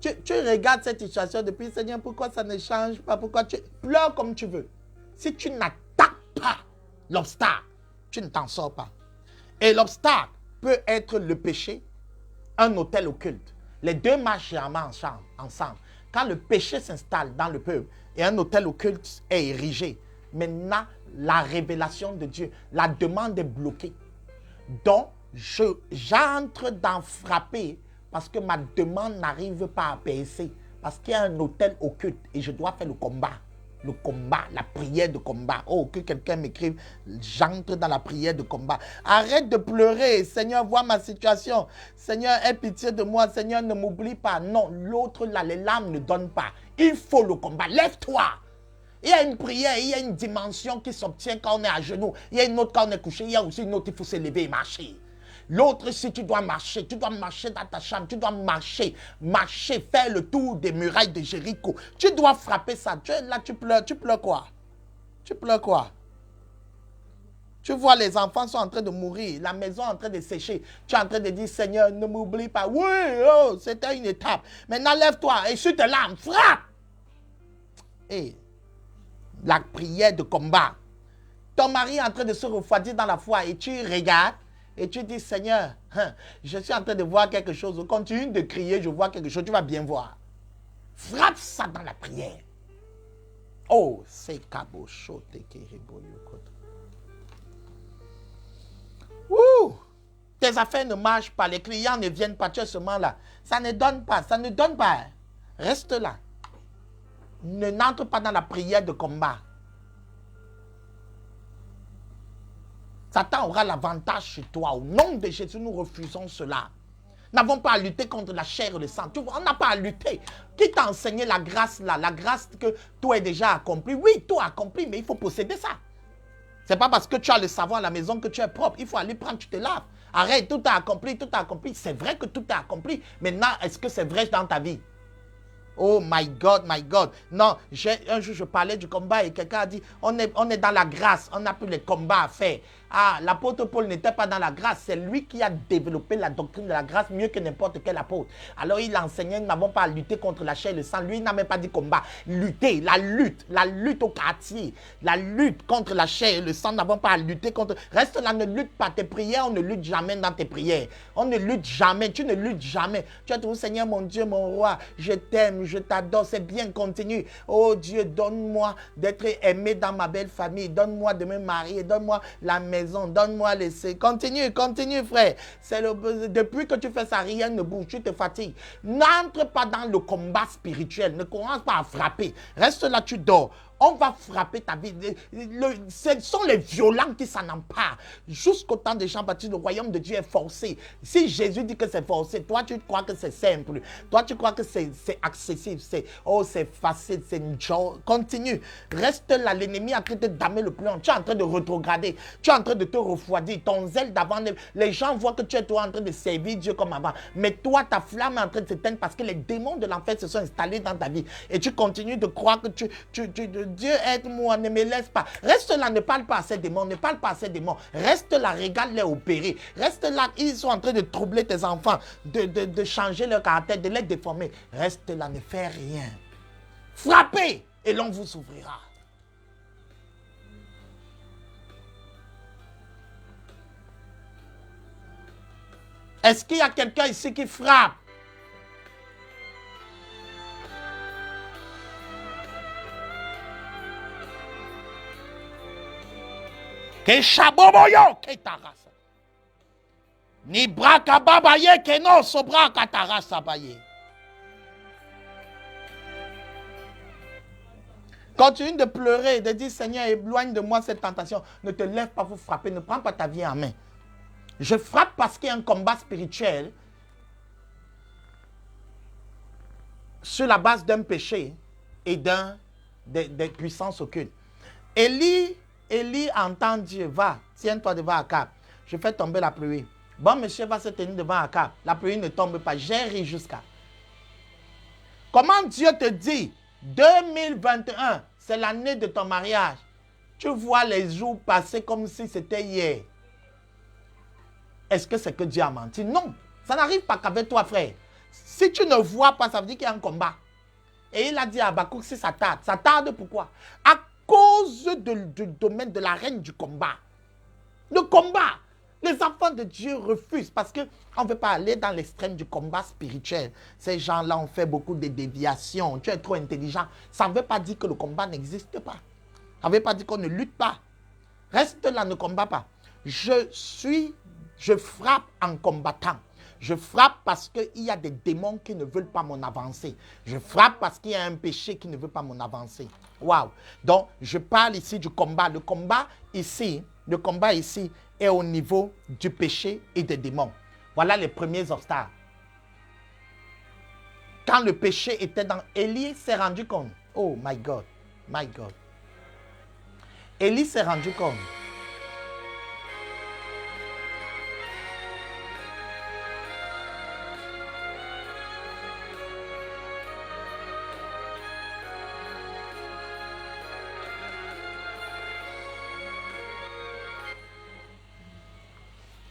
Tu regardes cette situation depuis, Seigneur, pourquoi ça ne change pas? Pourquoi tu pleures comme tu veux? Si tu n'attaques pas l'obstacle, tu ne t'en sors pas. Et l'obstacle peut être le péché, un autel occulte. Les deux marchent généralement ensemble. Quand le péché s'installe dans le peuple et un autel occulte est érigé, maintenant, la révélation de Dieu, la demande est bloquée. Donc, j'entre dans frapper parce que ma demande n'arrive pas à percer. Parce qu'il y a un autel occulte et je dois faire le combat. Le combat, la prière de combat. Oh, que quelqu'un m'écrive, j'entre dans la prière de combat. Arrête de pleurer. Seigneur, vois ma situation. Seigneur, aie pitié de moi. Seigneur, ne m'oublie pas. Non, l'autre, là, les larmes ne donnent pas. Il faut le combat. Lève-toi. Il y a une prière, il y a une dimension qui s'obtient quand on est à genoux. Il y a une autre quand on est couché. Il y a aussi une autre, il faut se lever et marcher. L'autre, si tu dois marcher dans ta chambre, tu dois marcher, faire le tour des murailles de Jéricho. Tu dois frapper ça. Là, tu pleures quoi? Tu pleures quoi? Tu vois, les enfants sont en train de mourir, la maison est en train de sécher. Tu es en train de dire, Seigneur, ne m'oublie pas. Oui, oh, c'était une étape. Maintenant, lève-toi et sur tes larmes, frappe. Et la prière de combat. Ton mari est en train de se refroidir dans la foi et tu regardes. Et tu dis, Seigneur, je suis en train de voir quelque chose. Continue de crier, je vois quelque chose, tu vas bien voir. Frappe ça dans la prière. Oh, c'est cabochot. Ouh! Tes affaires ne marchent pas, les clients ne viennent pas, tu es seulement là. Ça ne donne pas, ça ne donne pas. Reste là. N'entre pas dans la prière de combat. Satan aura l'avantage sur toi. Au nom de Jésus, nous refusons cela. Nous n'avons pas à lutter contre la chair et le sang. Tu vois, on n'a pas à lutter. Qui t'a enseigné la grâce là? La grâce que tout est déjà accompli. Oui, tout accompli, mais il faut posséder ça. Ce n'est pas parce que tu as le savon à la maison que tu es propre. Il faut aller prendre, tu te laves. Arrête, tout est accompli, tout est accompli. C'est vrai que tout est accompli. Maintenant, est-ce que c'est vrai dans ta vie? Oh my God, my God. Non, un jour je parlais du combat et quelqu'un a dit, on est dans la grâce, on n'a plus les combats à faire. Ah, l'apôtre Paul n'était pas dans la grâce. C'est lui qui a développé la doctrine de la grâce mieux que n'importe quel apôtre. Alors il enseignait, nous n'avons pas à lutter contre la chair et le sang. Lui, il n'a même pas dit combat. Lutter, la lutte au quartier, la lutte contre la chair et le sang, nous n'avons pas à lutter contre. Reste là, ne lutte pas tes prières, on ne lutte jamais dans tes prières. On ne lutte jamais, tu ne luttes jamais. Tu as dit, Seigneur, mon Dieu, mon roi, je t'aime, je t'adore, c'est bien, continue. Oh Dieu, donne-moi d'être aimé dans ma belle famille, donne-moi de me marier, donne-moi la maison, donne-moi les... Continue, continue, frère. Depuis que tu fais ça, rien ne bouge, tu te fatigues. N'entre pas dans le combat spirituel, ne commence pas à frapper. Reste là, tu dors. On va frapper ta vie. Ce sont les violents qui s'en emparent. Jusqu'au temps de Jean-Baptiste, le royaume de Dieu est forcé. Si Jésus dit que c'est forcé, toi tu crois que c'est simple. Toi tu crois que c'est accessible. C'est facile, c'est une joie. Continue. Reste là, l'ennemi est en train de damer le plan. Tu es en train de rétrograder. Tu es en train de te refroidir. Ton zèle d'avant, les gens voient que tu es toi en train de servir Dieu comme avant. Mais toi, ta flamme est en train de s'éteindre parce que les démons de l'enfer se sont installés dans ta vie. Et tu continues de croire que Dieu aide-moi, ne me laisse pas. Reste là, ne parle pas à ces démons, ne parle pas à ces démons. Reste là, regarde-les opérer. Reste là, ils sont en train de troubler tes enfants, de changer leur caractère, de les déformer. Reste là, ne fais rien. Frappez et l'on vous ouvrira. Est-ce qu'il y a quelqu'un ici qui frappe? Que chaboboyo que tarasa. Ni braka babaye que non sobra tarasa baye. Continue de pleurer, de dire Seigneur, éloigne de moi cette tentation. Ne te lève pas pour frapper, ne prends pas ta vie en main. Je frappe parce qu'il y a un combat spirituel sur la base d'un péché et des puissances occultes. Élie entend Dieu, va, tiens-toi devant Akab. Je fais tomber la pluie. Bon, monsieur va se tenir devant Akab. La pluie ne tombe pas. J'ai ri jusqu'à. Comment Dieu te dit, 2021, c'est l'année de ton mariage. Tu vois les jours passer comme si c'était hier. Est-ce que c'est que Dieu a menti? Non, ça n'arrive pas qu'avec toi, frère. Si tu ne vois pas, ça veut dire qu'il y a un combat. Et il a dit à Habakkuk, si ça tarde. Ça tarde pourquoi? À cause du domaine de la reine du combat. Le combat. Les enfants de Dieu refusent parce qu'on ne veut pas aller dans l'extrême du combat spirituel. Ces gens-là ont fait beaucoup de déviations. Tu es trop intelligent. Ça ne veut pas dire que le combat n'existe pas. Ça ne veut pas dire qu'on ne lutte pas. Reste là, ne combat pas. Je frappe en combattant. Je frappe parce qu'il y a des démons qui ne veulent pas mon avancée. Je frappe parce qu'il y a un péché qui ne veut pas mon avancée. Waouh! Donc, je parle ici du combat. Le combat ici est au niveau du péché et des démons. Voilà les premiers obstacles. Quand le péché était dans... Élie s'est rendu compte. Oh my God, my God. Élie s'est rendu compte.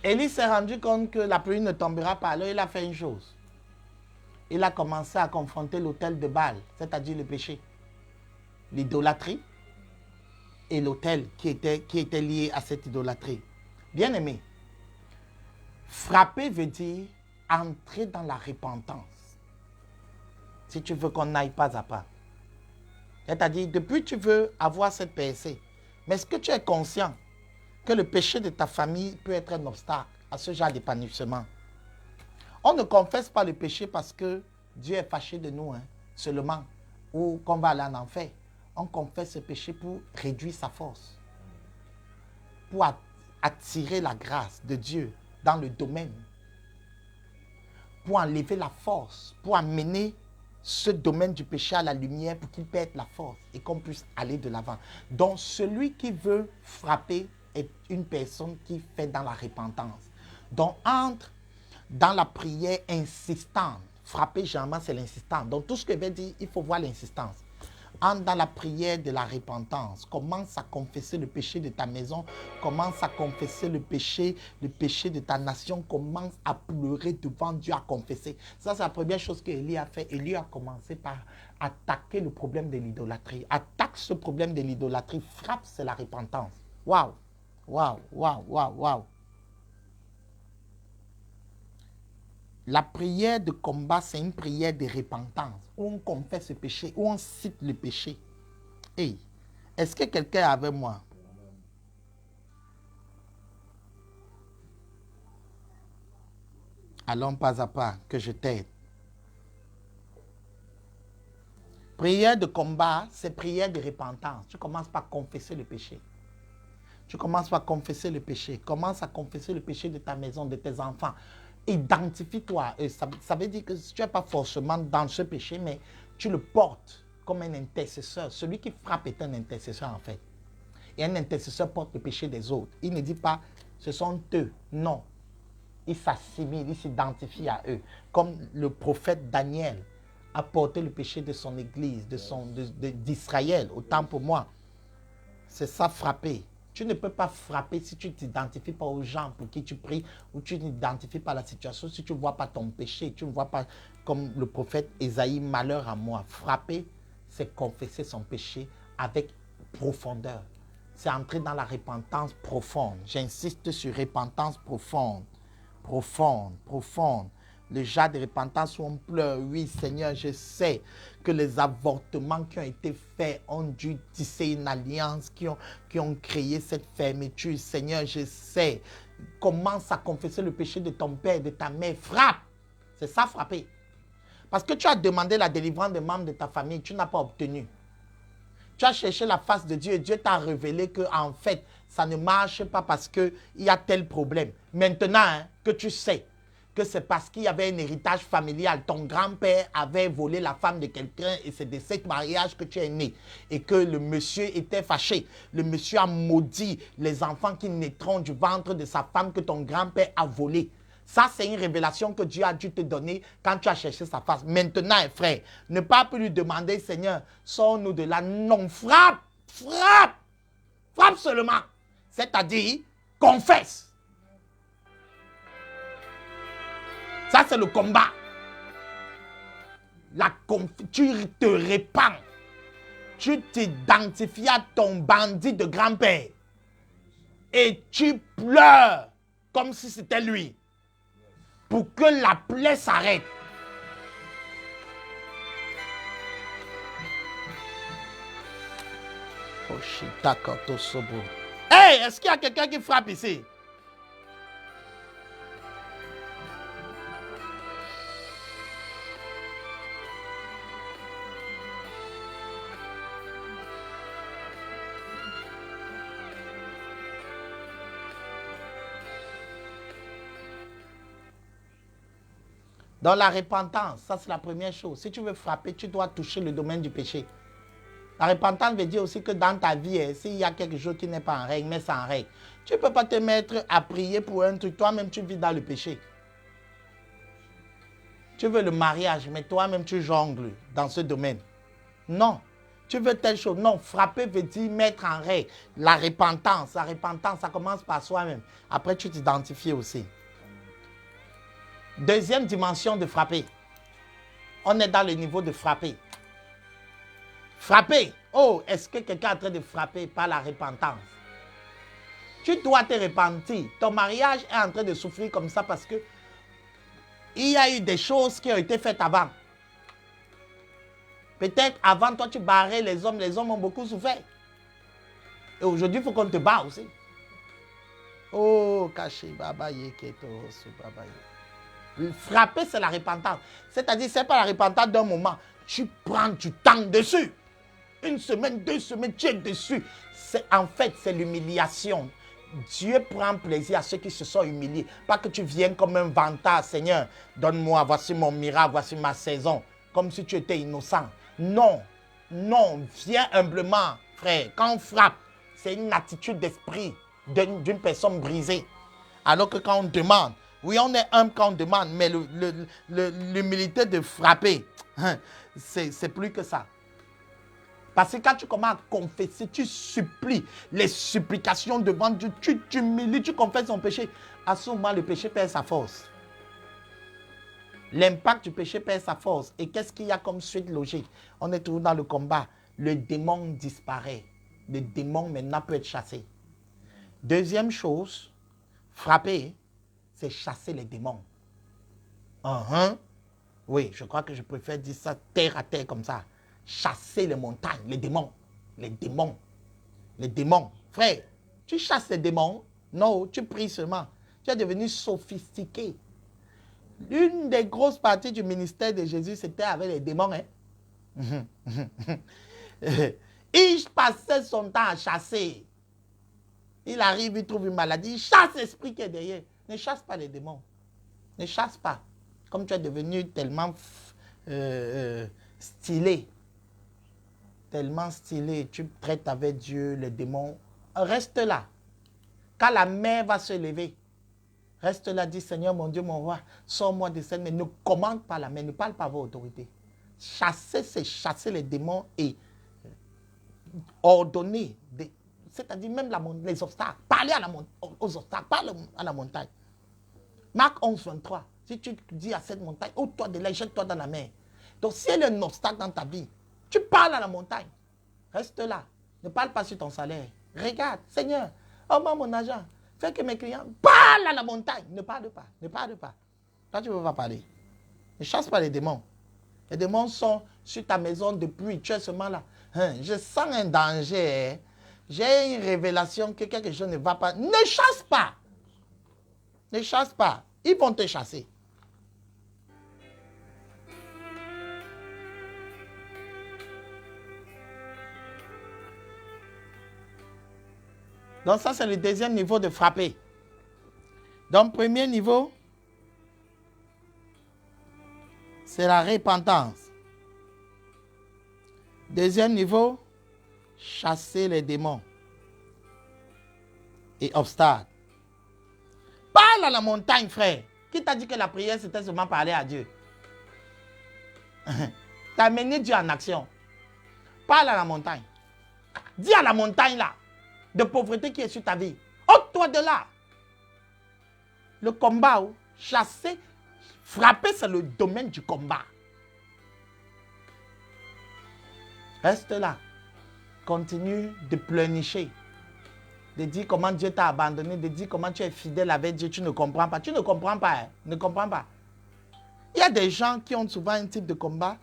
Élie s'est rendu compte que la pluie ne tombera pas. Alors il a fait une chose. Il a commencé à confronter l'autel de Baal, c'est-à-dire le péché, l'idolâtrie et l'autel qui était lié à cette idolâtrie. Bien aimé, frapper veut dire entrer dans la repentance. Si tu veux qu'on n'aille pas à pas. C'est-à-dire, depuis tu veux avoir cette PSC. Mais est-ce que tu es conscient que le péché de ta famille peut être un obstacle à ce genre d'épanouissement? On ne confesse pas le péché parce que Dieu est fâché de nous, seulement, ou qu'on va aller en enfer. On confesse ce péché pour réduire sa force, pour attirer la grâce de Dieu dans le domaine, pour enlever la force, pour amener ce domaine du péché à la lumière pour qu'il perde la force et qu'on puisse aller de l'avant. Donc, celui qui veut frapper est une personne qui fait dans la repentance. Donc, entre dans la prière insistante. Frapper, généralement, c'est l'insistance. Donc, tout ce que je vais dire, il faut voir l'insistance. Entre dans la prière de la repentance. Commence à confesser le péché de ta maison. Commence à confesser le péché de ta nation. Commence à pleurer devant Dieu, à confesser. Ça, c'est la première chose qu'Élie a fait. Élie a commencé par attaquer le problème de l'idolâtrie. Attaque ce problème de l'idolâtrie. Frappe, c'est la repentance. Waouh! Waouh! Waouh! Waouh! Waouh! La prière de combat, c'est une prière de repentance, où on confesse le péché, où on cite le péché. Hey, est-ce que quelqu'un est avec moi? Allons pas à pas, que je t'aide. Prière de combat, c'est prière de repentance. Tu commences par confesser le péché. Tu commences par confesser le péché. Commence à confesser le péché de ta maison, de tes enfants. Identifie-toi. Ça veut dire que tu n'es pas forcément dans ce péché, mais tu le portes comme un intercesseur. Celui qui frappe est un intercesseur en fait. Et un intercesseur porte le péché des autres. Il ne dit pas, ce sont eux. Non. Il s'assimile, il s'identifie à eux. Comme le prophète Daniel a porté le péché de son église, d'Israël. Autant pour moi. C'est ça, frapper. Tu ne peux pas frapper si tu ne t'identifies pas aux gens pour qui tu pries ou tu n'identifies pas la situation, si tu ne vois pas ton péché, tu ne vois pas comme le prophète Ésaïe, malheur à moi. Frapper, c'est confesser son péché avec profondeur. C'est entrer dans la repentance profonde. J'insiste sur repentance profonde. Profonde, profonde. Le genre de repentance où on pleure. Oui, Seigneur, je sais que les avortements qui ont été faits ont dû tisser une alliance, qui ont créé cette fermeture. Seigneur, je sais. Commence à confesser le péché de ton père, de ta mère. Frappe. C'est ça, frapper. Parce que tu as demandé la délivrance des membres de ta famille, tu n'as pas obtenu. Tu as cherché la face de Dieu et Dieu t'a révélé que en fait, ça ne marche pas parce qu'il y a tel problème. Maintenant que tu sais que c'est parce qu'il y avait un héritage familial, ton grand-père avait volé la femme de quelqu'un et c'est de ce mariage que tu es né. Et que le monsieur était fâché. Le monsieur a maudit les enfants qui naîtront du ventre de sa femme que ton grand-père a volé. Ça, c'est une révélation que Dieu a dû te donner quand tu as cherché sa face. Maintenant, frère, ne pas plus lui demander, Seigneur, sors-nous de là. Non, frappe, frappe, frappe seulement. C'est-à-dire, confesse. Ça, c'est le combat. Tu te répands. Tu t'identifies à ton bandit de grand-père. Et tu pleures comme si c'était lui. Pour que la plaie s'arrête. Hey, est-ce qu'il y a quelqu'un qui frappe ici? Dans la repentance, ça c'est la première chose. Si tu veux frapper, tu dois toucher le domaine du péché. La repentance veut dire aussi que dans ta vie, s'il y a quelque chose qui n'est pas en règle, mets ça en règle. Tu ne peux pas te mettre à prier pour un truc. Toi-même, tu vis dans le péché. Tu veux le mariage, mais toi-même, tu jongles dans ce domaine. Non. Tu veux telle chose. Non, frapper veut dire mettre en règle. La repentance, ça commence par soi-même. Après, tu t'identifies aussi. Deuxième dimension de frapper. On est dans le niveau de frapper. Frapper. Oh, est-ce que quelqu'un est en train de frapper par la repentance? Tu dois te repentir. Ton mariage est en train de souffrir comme ça parce que il y a eu des choses qui ont été faites avant. Peut-être avant toi tu barrais les hommes ont beaucoup souffert. Et aujourd'hui il faut qu'on te barre aussi. Oh, caché, baba yeketo, baba yeketo. Frapper, c'est la repentance. C'est-à-dire, ce n'est pas la repentance d'un moment. Tu prends du temps dessus. Une semaine, 2 semaines, tu es dessus. En fait, c'est l'humiliation. Dieu prend plaisir à ceux qui se sont humiliés. Pas que tu viennes comme un vantard, Seigneur, donne-moi, voici mon miracle, voici ma saison. Comme si tu étais innocent. Non, non, viens humblement, frère. Quand on frappe, c'est une attitude d'esprit d'une personne brisée. Alors que quand on demande, oui, on est humble quand on demande, mais l'humilité de frapper, c'est plus que ça. Parce que quand tu commences à confesser, tu supplies les supplications devant Dieu, tu t'humilies, tu confesses ton péché. À ce moment, le péché perd sa force. L'impact du péché perd sa force. Et qu'est-ce qu'il y a comme suite logique? On est toujours dans le combat. Le démon disparaît. Le démon maintenant peut être chassé. Deuxième chose, frapper, c'est chasser les démons. Oui, je crois que je préfère dire ça terre à terre comme ça. Chasser les montagnes, les démons. Les démons. Les démons. Frère, tu chasses les démons? Non, tu pries seulement. Tu es devenu sophistiqué. L'une des grosses parties du ministère de Jésus, c'était avec les démons. Hein? Il passait son temps à chasser. Il arrive, il trouve une maladie, il chasse l'esprit qui est derrière. Ne chasse pas les démons. Ne chasse pas. Comme tu es devenu tellement stylé, tu traites avec Dieu, les démons, reste là. Quand la mer va se lever, reste là, dis Seigneur, mon Dieu, mon roi, sors-moi de cette mer. Ne commande pas la mer, ne parle pas à vos autorités. Chasser, c'est chasser les démons et ordonner, c'est-à-dire même les obstacles. Parler aux obstacles, parle à la montagne. Marc 11, 23. Si tu dis à cette montagne, ôte-toi de là, jette-toi dans la mer. Donc, si elle est un obstacle dans ta vie, tu parles à la montagne. Reste là. Ne parle pas sur ton salaire. Regarde, Seigneur, moi mon argent. Fais que mes clients parlent à la montagne. Ne parle pas. Ne parle pas. Toi, tu ne veux pas parler. Ne chasse pas les démons. Les démons sont sur ta maison depuis. Tu es seulement là. Je sens un danger. J'ai une révélation que quelque chose ne va pas. Ne chasse pas. Ne chasse pas. Ils vont te chasser. Donc ça, c'est le deuxième niveau de frapper. Donc, premier niveau, c'est la repentance. Deuxième niveau, chasser les démons et obstacles. Parle à la montagne, frère. Qui t'a dit que la prière, c'était seulement parler à Dieu? T'as amené Dieu en action. Parle à la montagne. Dis à la montagne, là, de pauvreté qui est sur ta vie. Ôte-toi de là. Le combat, chasser, frapper, c'est le domaine du combat. Reste là. Continue de pleurnicher. De dire comment Dieu t'a abandonné, de dire comment tu es fidèle avec Dieu, tu ne comprends pas. Tu ne comprends pas, hein? Ne comprends pas. Il y a des gens qui ont souvent un type de combat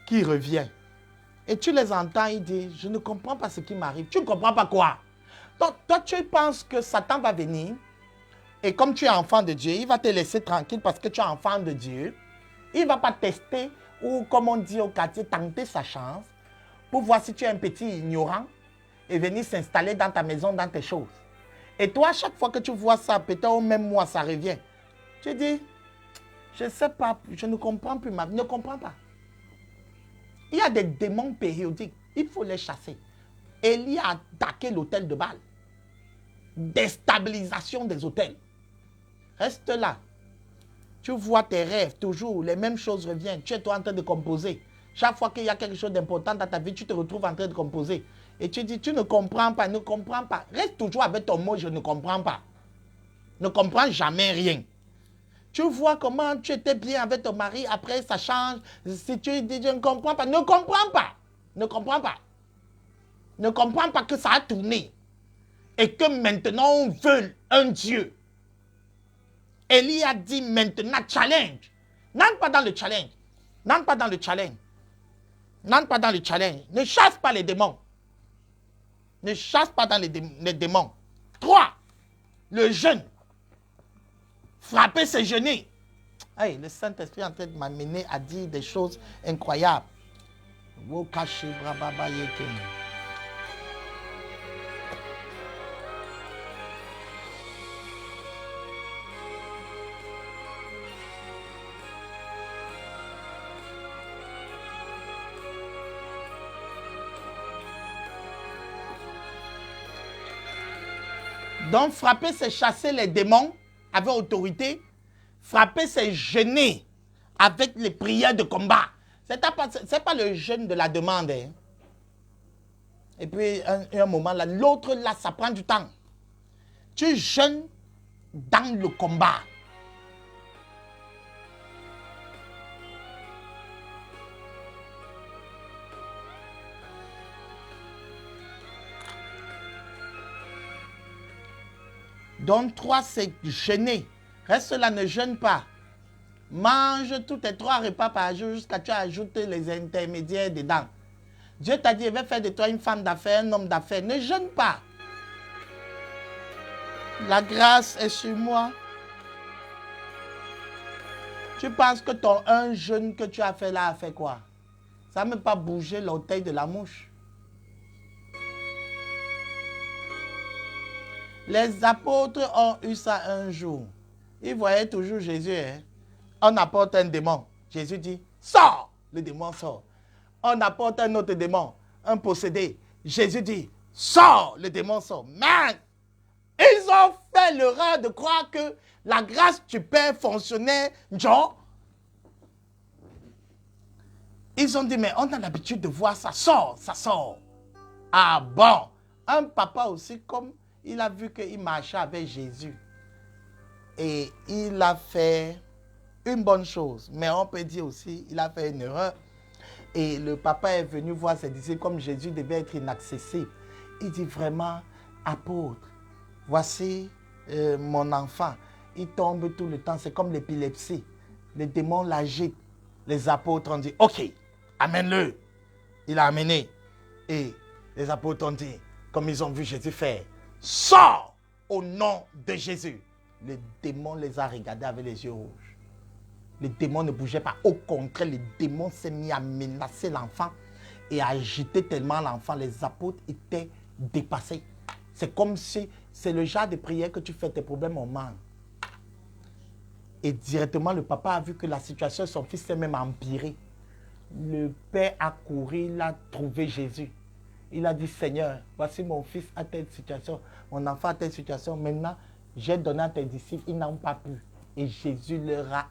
qui revient. Et tu les entends, ils disent, je ne comprends pas ce qui m'arrive. Tu ne comprends pas quoi? Donc, toi, tu penses que Satan va venir et comme tu es enfant de Dieu, il va te laisser tranquille parce que tu es enfant de Dieu. Il ne va pas tester ou, comme on dit au quartier, tenter sa chance pour voir si tu es un petit ignorant et venir s'installer dans ta maison, dans tes choses. Et toi, chaque fois que tu vois ça, peut-être au même mois, ça revient. Tu dis, je ne sais pas, je ne comprends plus ma vie. Ne comprends pas. Il y a des démons périodiques. Il faut les chasser. Élie a attaqué l'hôtel de Baal. Déstabilisation des hôtels. Reste là. Tu vois tes rêves, toujours, les mêmes choses reviennent. Tu es toi en train de composer. Chaque fois qu'il y a quelque chose d'important dans ta vie, tu te retrouves en train de composer. Et tu dis, tu ne comprends pas, ne comprends pas. Reste toujours avec ton mot, je ne comprends pas. Ne comprends jamais rien. Tu vois comment tu étais bien avec ton mari, après ça change. Si tu dis, je ne comprends pas, ne comprends pas. Ne comprends pas. Ne comprends pas que ça a tourné. Et que maintenant on veut un Dieu. Élie a dit maintenant, challenge. N'entre pas dans le challenge. N'entre pas dans le challenge. N'entre pas dans le challenge. Ne chasse pas les démons. Ne chasse pas dans les démons. 3. Le jeûne. Frapper, c'est jeûner. Hey, le Saint-Esprit est en train de m'amener à dire des choses incroyables. Donc, frapper, c'est chasser les démons avec autorité. Frapper, c'est jeûner avec les prières de combat. Ce n'est pas le jeûne de la demande. Hein. Et puis, un moment là, l'autre là, ça prend du temps. Tu jeûnes dans le combat. Donc, 3, c'est jeûner. Reste là, ne jeûne pas. Mange tous tes 3 repas par jour jusqu'à ce que tu ajoutes les intermédiaires dedans. Dieu t'a dit, il va faire de toi une femme d'affaires, un homme d'affaires. Ne jeûne pas. La grâce est sur moi. Tu penses que ton un jeûne que tu as fait là a fait quoi? Ça n'a même pas bougé l'orteil de la mouche. Les apôtres ont eu ça un jour. Ils voyaient toujours Jésus. Hein? On apporte un démon. Jésus dit, sors! Le démon sort. On apporte un autre démon, un possédé. Jésus dit, sors! Le démon sort. Mais ils ont fait l'erreur de croire que la grâce du Père fonctionnait. Genre, ils ont dit, mais on a l'habitude de voir ça sort, ça sort. Ah bon? Un papa aussi, comme il a vu qu'il marchait avec Jésus. Et il a fait une bonne chose. Mais on peut dire aussi, il a fait une erreur. Et le papa est venu voir ses disciples comme Jésus devait être inaccessible. Il dit vraiment, apôtre, voici mon enfant. Il tombe tout le temps, c'est comme l'épilepsie. Les démons l'agitent. Les apôtres ont dit, ok, amène-le. Il a amené. Et les apôtres ont dit, comme ils ont vu Jésus faire, sors au nom de Jésus. Le démon les a regardés avec les yeux rouges. Le démon ne bougeait pas. Au contraire, le démon s'est mis à menacer l'enfant et à agiter tellement l'enfant. Les apôtres étaient dépassés. C'est comme si c'est le genre de prière que tu fais, tes problèmes au manque. Et directement, le papa a vu que la situation de son fils s'est même empirée. Le père a couru, il a trouvé Jésus. Il a dit, Seigneur, voici mon fils à telle situation, mon enfant à telle situation. Maintenant, j'ai donné à tes disciples, ils n'ont pas pu. Et Jésus leur a...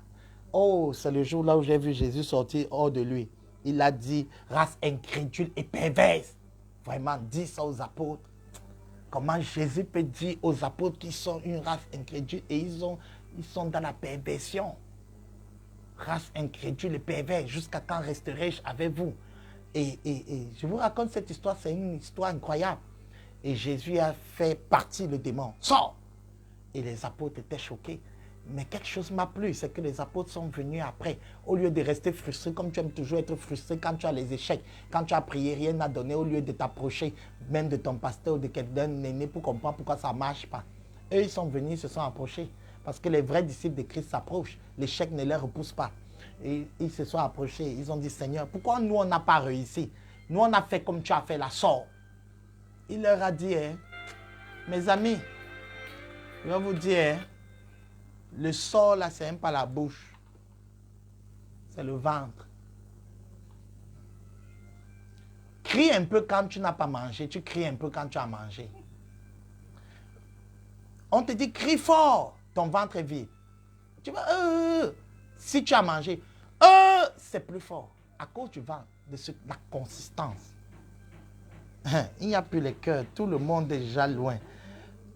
Oh, c'est le jour là où j'ai vu Jésus sortir hors de lui. Il a dit, race incrédule et perverse. Vraiment, dis ça aux apôtres. Comment Jésus peut dire aux apôtres qu'ils sont une race incrédule et ils sont dans la perversion. Race incrédule et perverse, jusqu'à quand resterai-je avec vous? Et je vous raconte cette histoire, c'est une histoire incroyable. Et Jésus a fait partir le démon. Sors! Et les apôtres étaient choqués. Mais quelque chose m'a plu, c'est que les apôtres sont venus après. Au lieu de rester frustrés, comme tu aimes toujours être frustré quand tu as les échecs, quand tu as prié, rien n'a donné, au lieu de t'approcher même de ton pasteur ou de quelqu'un d'aîné pour comprendre pourquoi ça ne marche pas. Eux, ils sont venus, ils se sont approchés. Parce que les vrais disciples de Christ s'approchent. L'échec ne les repousse pas. Et ils se sont approchés. Ils ont dit, Seigneur, pourquoi nous, on n'a pas réussi? Nous, on a fait comme tu as fait, la sort. Il leur a dit, hein, mes amis, je vais vous dire, hein, le sort, là, c'est même pas la bouche. C'est le ventre. Crie un peu quand tu n'as pas mangé. Tu cries un peu quand tu as mangé. On te dit, crie fort. Ton ventre est vide. Tu vas, si tu as mangé, c'est plus fort. À cause du ventre, de la consistance. Il n'y a plus les cœurs. Tout le monde est déjà loin.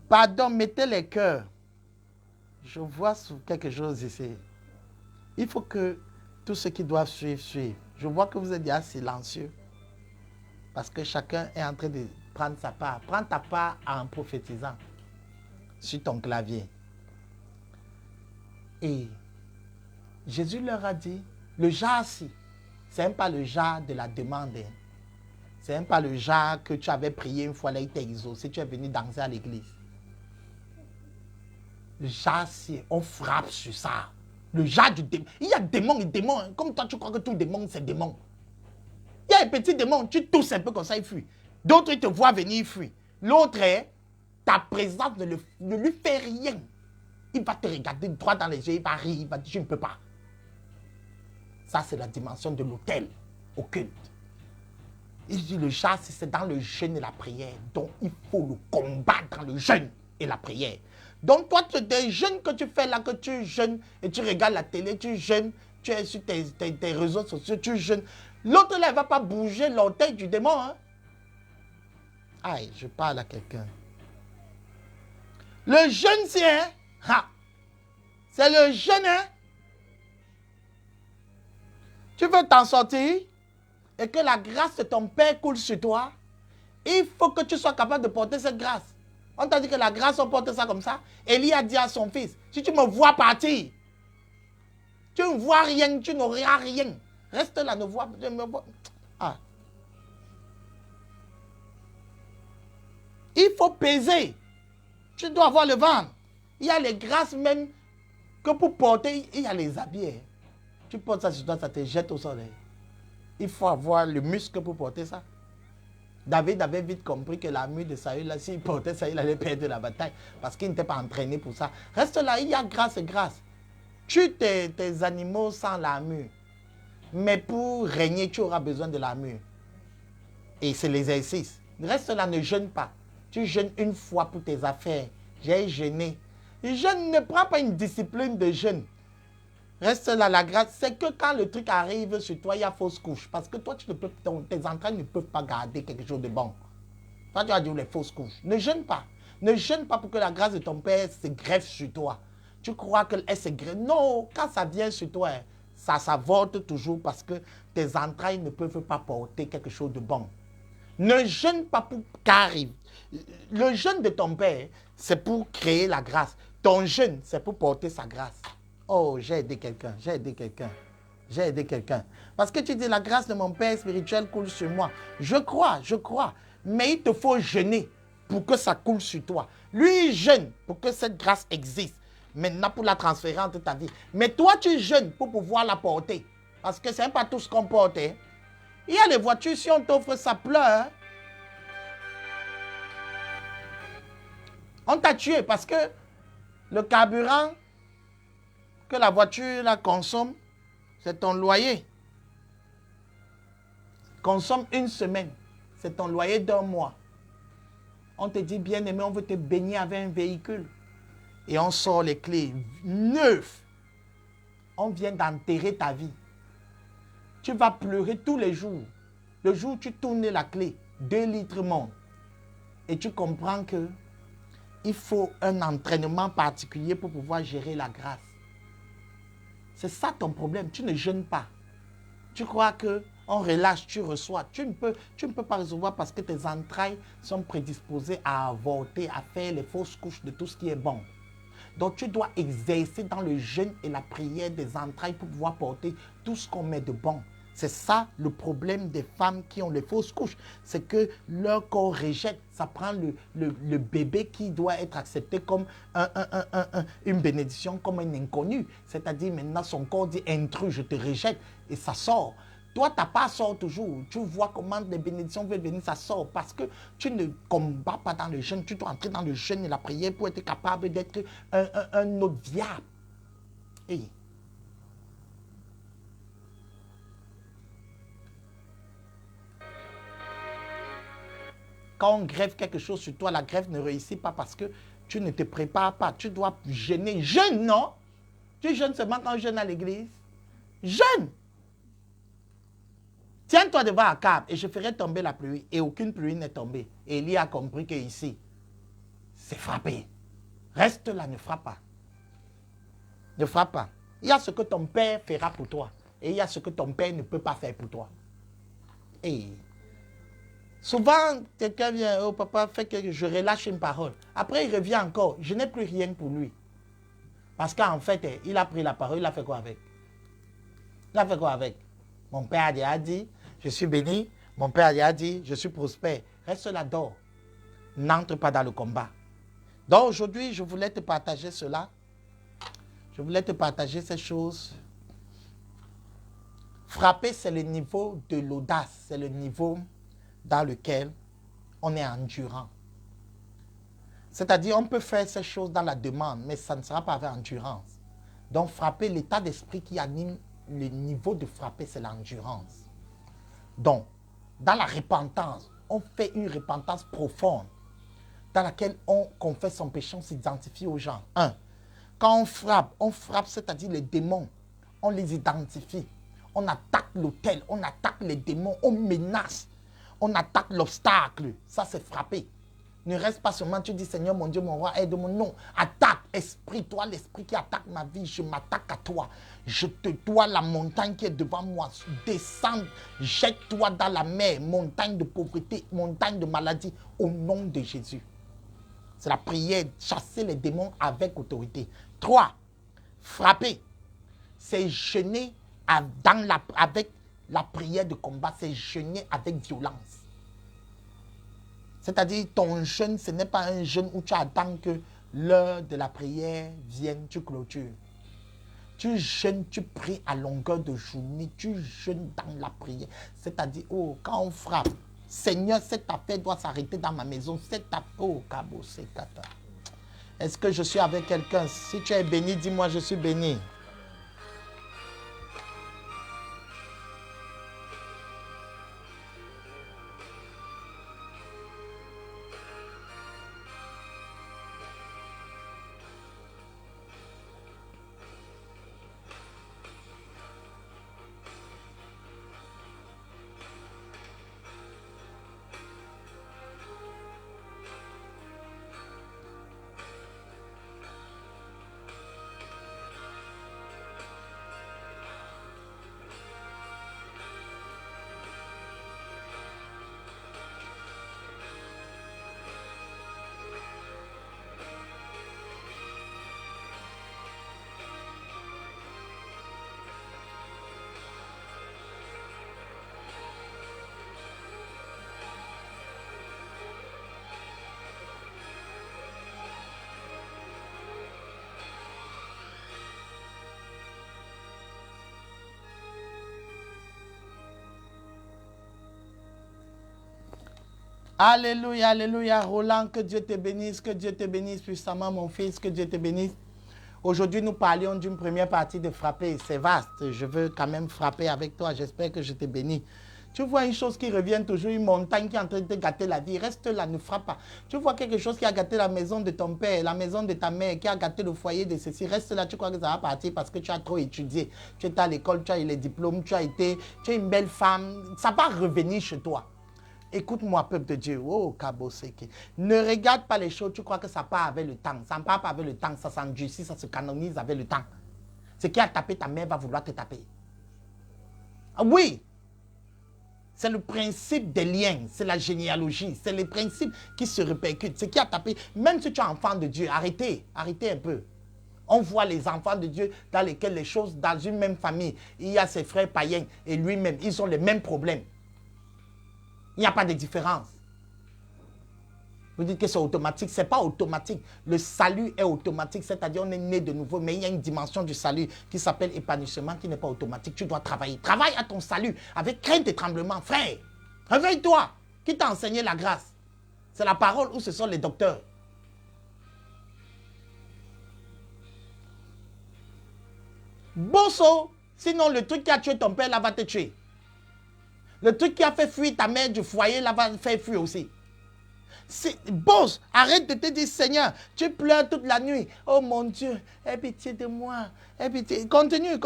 Pardon, mettez les cœurs. Je vois quelque chose ici. Il faut que tous ceux qui doivent suivre, suivent. Je vois que vous êtes déjà silencieux. Parce que chacun est en train de prendre sa part. Prends ta part en prophétisant sur ton clavier. Et Jésus leur a dit, le genre-ci, ce n'est pas le genre de la demande. Ce n'est pas le genre que tu avais prié une fois, là, il t'a exaucé, tu es venu danser à l'église. Le genre-ci, on frappe sur ça. Le genre du démon. Il y a démons et démons. Hein. Comme toi, tu crois que tout démon, c'est démon. Il y a un petit démon, tu tousses un peu comme ça, il fuit. D'autres, ils te voient venir, il fuit. L'autre, ta présence ne lui fait rien. Il va te regarder droit dans les yeux, il va rire, il va dire, je ne peux pas. Ça, c'est la dimension de l'autel, au culte. Il dit, le genre, c'est dans le jeûne et la prière. Donc, il faut le combattre dans le jeûne et la prière. Donc, toi, des jeûnes que tu fais là, que tu jeûnes et tu regardes la télé, tu jeûnes, tu es sur tes réseaux sociaux, tu jeûnes. L'autre là, il ne va pas bouger l'orteil du démon. Hein? Aïe, je parle à quelqu'un. Le jeûne, c'est hein? C'est le jeûne, hein? Tu veux t'en sortir et que la grâce de ton Père coule sur toi, il faut que tu sois capable de porter cette grâce. On t'a dit que la grâce, on porte ça comme ça. Élie a dit à son fils, si tu me vois partir, tu ne vois rien, tu n'auras rien. Reste là, ne vois pas. Ah. Il faut peser. Tu dois avoir le ventre. Il y a les grâces même que pour porter, il y a les habits. Tu portes ça sur toi, ça te jette au soleil. Il faut avoir le muscle pour porter ça. David avait vite compris que l'armure de Saül, là, s'il portait ça, il allait perdre la bataille. Parce qu'il n'était pas entraîné pour ça. Reste là, il y a grâce et grâce. Tue tes animaux sans l'armure. Mais pour régner, tu auras besoin de l'armure. Et c'est l'exercice. Reste là, ne jeûne pas. Tu jeûnes une fois pour tes affaires. J'ai jeûné. Le jeûne ne prend pas une discipline de jeûne. Reste là, la grâce, c'est que quand le truc arrive sur toi, il y a fausse couche. Parce que toi, tes entrailles ne peuvent pas garder quelque chose de bon. Toi, tu vas dire les fausses couches. Ne jeûne pas. Ne jeûne pas pour que la grâce de ton Père se greffe sur toi. Tu crois qu'elle se greffe. Non, quand ça vient sur toi, ça s'avorte toujours parce que tes entrailles ne peuvent pas porter quelque chose de bon. Ne jeûne pas pour qu'arrive. Le jeûne de ton Père, c'est pour créer la grâce. Ton jeûne, c'est pour porter sa grâce. Oh, j'ai aidé quelqu'un, j'ai aidé quelqu'un, j'ai aidé quelqu'un. Parce que tu dis, la grâce de mon Père spirituel coule sur moi. Je crois. Mais il te faut jeûner pour que ça coule sur toi. Lui, il jeûne pour que cette grâce existe. Maintenant, pour la transférer entre ta vie. Mais toi, tu jeûnes pour pouvoir la porter. Parce que ce n'est pas tout ce qu'on porte. Hein. Il y a les voitures, si on t'offre ça, pleure. On t'a tué parce que le carburant que la voiture la consomme, c'est ton loyer. Consomme une semaine, c'est ton loyer d'un mois. On te dit, bien aimé, on veut te baigner avec un véhicule. Et on sort les clés neuves. On vient d'enterrer ta vie. Tu vas pleurer tous les jours. Le jour où tu tournes la clé, 2 litres montent. Et tu comprends que il faut un entraînement particulier pour pouvoir gérer la grâce. C'est ça ton problème. Tu ne jeûnes pas. Tu crois qu'on relâche, tu reçois. Tu ne peux pas recevoir parce que tes entrailles sont prédisposées à avorter, à faire les fausses couches de tout ce qui est bon. Donc tu dois exercer dans le jeûne et la prière des entrailles pour pouvoir porter tout ce qu'on met de bon. C'est ça le problème des femmes qui ont les fausses couches. C'est que leur corps rejette. Ça prend le bébé qui doit être accepté comme une bénédiction, comme un inconnu. C'est-à-dire maintenant son corps dit intrus, je te rejette. Et ça sort. Toi, ta part sort toujours. Tu vois comment les bénédictions veulent venir, ça sort. Parce que tu ne combats pas dans le jeûne. Tu dois entrer dans le jeûne et la prière pour être capable d'être un autre viable. Hey. Quand on greffe quelque chose sur toi, la greffe ne réussit pas parce que tu ne te prépares pas. Tu dois jeûner. Jeûne, non? Tu jeûnes seulement quand on jeûne à l'église. Jeûne! Tiens-toi devant Akab et je ferai tomber la pluie. Et aucune pluie n'est tombée. Et Élie a compris que ici, c'est frappé. Reste là, ne frappe pas. Ne frappe pas. Il y a ce que ton père fera pour toi. Et il y a ce que ton père ne peut pas faire pour toi. Et souvent, quelqu'un vient, oh papa, fait que je relâche une parole. Après, il revient encore. Je n'ai plus rien pour lui. Parce qu'en fait, il a pris la parole, il a fait quoi avec? Il a fait quoi avec? Mon père a dit, je suis béni. Mon père a dit, je suis prospère. Reste là, dors. N'entre pas dans le combat. Donc aujourd'hui, je voulais te partager cela. Je voulais te partager ces choses. Frapper, c'est le niveau de l'audace. C'est le niveau dans lequel on est endurant. C'est-à-dire, on peut faire ces choses dans la demande, mais ça ne sera pas avec endurance. Donc, frapper, l'état d'esprit qui anime le niveau de frapper, c'est l'endurance. Donc, dans la repentance, on fait une repentance profonde dans laquelle on confesse son péché, on s'identifie aux gens. Quand on frappe, c'est-à-dire les démons, on les identifie. On attaque l'autel, on attaque les démons, on menace. On attaque l'obstacle. Ça, c'est frapper. Ne reste pas seulement, tu dis, Seigneur, mon Dieu, mon roi, aide-moi. Non, attaque, esprit, toi, l'esprit qui attaque ma vie, je m'attaque à toi. Je te dois la montagne qui est devant moi. Descends, jette-toi dans la mer, montagne de pauvreté, montagne de maladie, au nom de Jésus. C'est la prière, chasser les démons avec autorité. 3, frapper. C'est jeûner avec la prière de combat, c'est jeûner avec violence. C'est-à-dire, ton jeûne, ce n'est pas un jeûne où tu attends que l'heure de la prière vienne, tu clôtures. Tu jeûnes, tu pries à longueur de journée, tu jeûnes dans la prière. C'est-à-dire, oh, quand on frappe, Seigneur, cette affaire doit s'arrêter dans ma maison. Cette affaire, oh, Kabo, c'est kata. Est-ce que je suis avec quelqu'un? Si tu es béni, dis-moi, je suis béni. Alléluia, alléluia. Roland, que Dieu te bénisse puissamment, mon fils, que Dieu te bénisse. Aujourd'hui, nous parlions d'une première partie de frapper. C'est vaste. Je veux quand même frapper avec toi. J'espère que je te bénis. Tu vois une chose qui revient toujours, une montagne qui est en train de te gâter la vie. Reste là, ne frappe pas. Tu vois quelque chose qui a gâté la maison de ton père, la maison de ta mère, qui a gâté le foyer de ceci. Reste là, tu crois que ça va partir parce que tu as trop étudié. Tu es à l'école, tu as eu les diplômes, tu es une belle femme. Ça va revenir chez toi. Écoute-moi, peuple de Dieu. Oh, Kaboseke. Ne regarde pas les choses, tu crois que ça part avec le temps. Ça ne part pas avec le temps, ça s'endurcit, ça se canonise avec le temps. Ce qui a tapé ta mère va vouloir te taper. Ah oui! C'est le principe des liens, c'est la généalogie, c'est les principes qui se répercutent. Ce qui a tapé, même si tu es enfant de Dieu, arrêtez un peu. On voit les enfants de Dieu dans lesquels les choses, dans une même famille, il y a ses frères païens et lui-même, ils ont les mêmes problèmes. Il n'y a pas de différence. Vous dites que c'est automatique. Ce n'est pas automatique. Le salut est automatique, c'est-à-dire on est né de nouveau. Mais il y a une dimension du salut qui s'appelle épanouissement qui n'est pas automatique. Tu dois travailler. Travaille à ton salut avec crainte et tremblement. Frère, réveille-toi. Qui t'a enseigné la grâce? C'est la parole ou ce sont les docteurs? Bosso, sinon le truc qui a tué ton père là va te tuer. Le truc qui a fait fuir ta mère du foyer, là, va faire fuir aussi. Boss, arrête de te dire, Seigneur, tu pleures toute la nuit. Oh mon Dieu, aie pitié de moi. Aie pitié. Continue.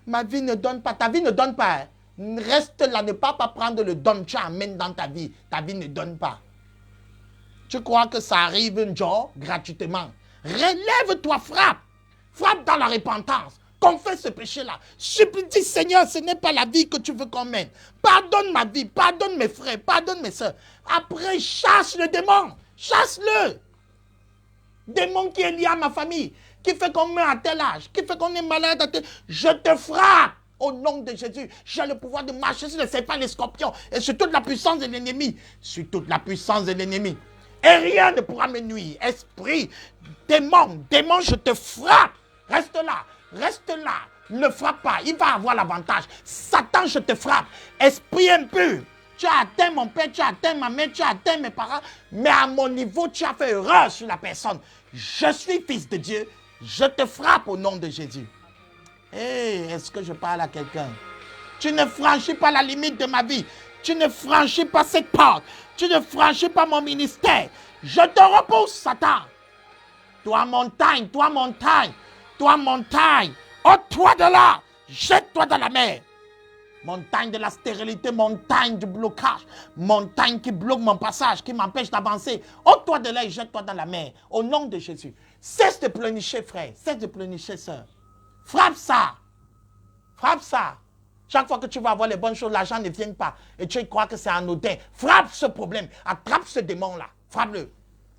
Ma vie ne donne pas. Ta vie ne donne pas. Reste là, ne pas prendre le don. Tu amènes dans ta vie. Ta vie ne donne pas. Tu crois que ça arrive un jour gratuitement. Relève-toi, frappe. Frappe dans la repentance. Confesse ce péché-là. Supplie, Seigneur, ce n'est pas la vie que tu veux qu'on mène. Pardonne ma vie, pardonne mes frères, pardonne mes soeurs. Après, chasse le démon. Chasse-le. Démon qui est lié à ma famille, qui fait qu'on meurt à tel âge, qui fait qu'on est malade à tel âge. Je te frappe au nom de Jésus. J'ai le pouvoir de marcher sur les serpents, les scorpions et sur toute la puissance de l'ennemi. Sur toute la puissance de l'ennemi. Et rien ne pourra me nuire. Esprit, démon, je te frappe. Reste là. Ne frappe pas, il va avoir l'avantage. Satan, je te frappe. Esprit impur, tu as atteint mon père, tu as atteint ma mère, tu as atteint mes parents, mais à mon niveau, tu as fait erreur sur la personne. Je suis fils de Dieu, je te frappe au nom de Jésus. Hey, est-ce que je parle à quelqu'un? Tu ne franchis pas la limite de ma vie. Tu ne franchis pas cette porte. Tu ne franchis pas mon ministère. Je te repousse, Satan. Toi, montagne. Oh, toi de là, jette-toi dans la mer. Montagne de la stérilité, montagne du blocage, montagne qui bloque mon passage, qui m'empêche d'avancer. Ôte-toi de là et jette-toi dans la mer. Au nom de Jésus. Cesse de pleurnicher, frère. Cesse de pleurnicher, soeur. Frappe ça. Frappe ça. Chaque fois que tu vas avoir les bonnes choses, l'argent ne vient pas. Et tu crois que c'est anodin. Frappe ce problème. Attrape ce démon-là. Frappe-le.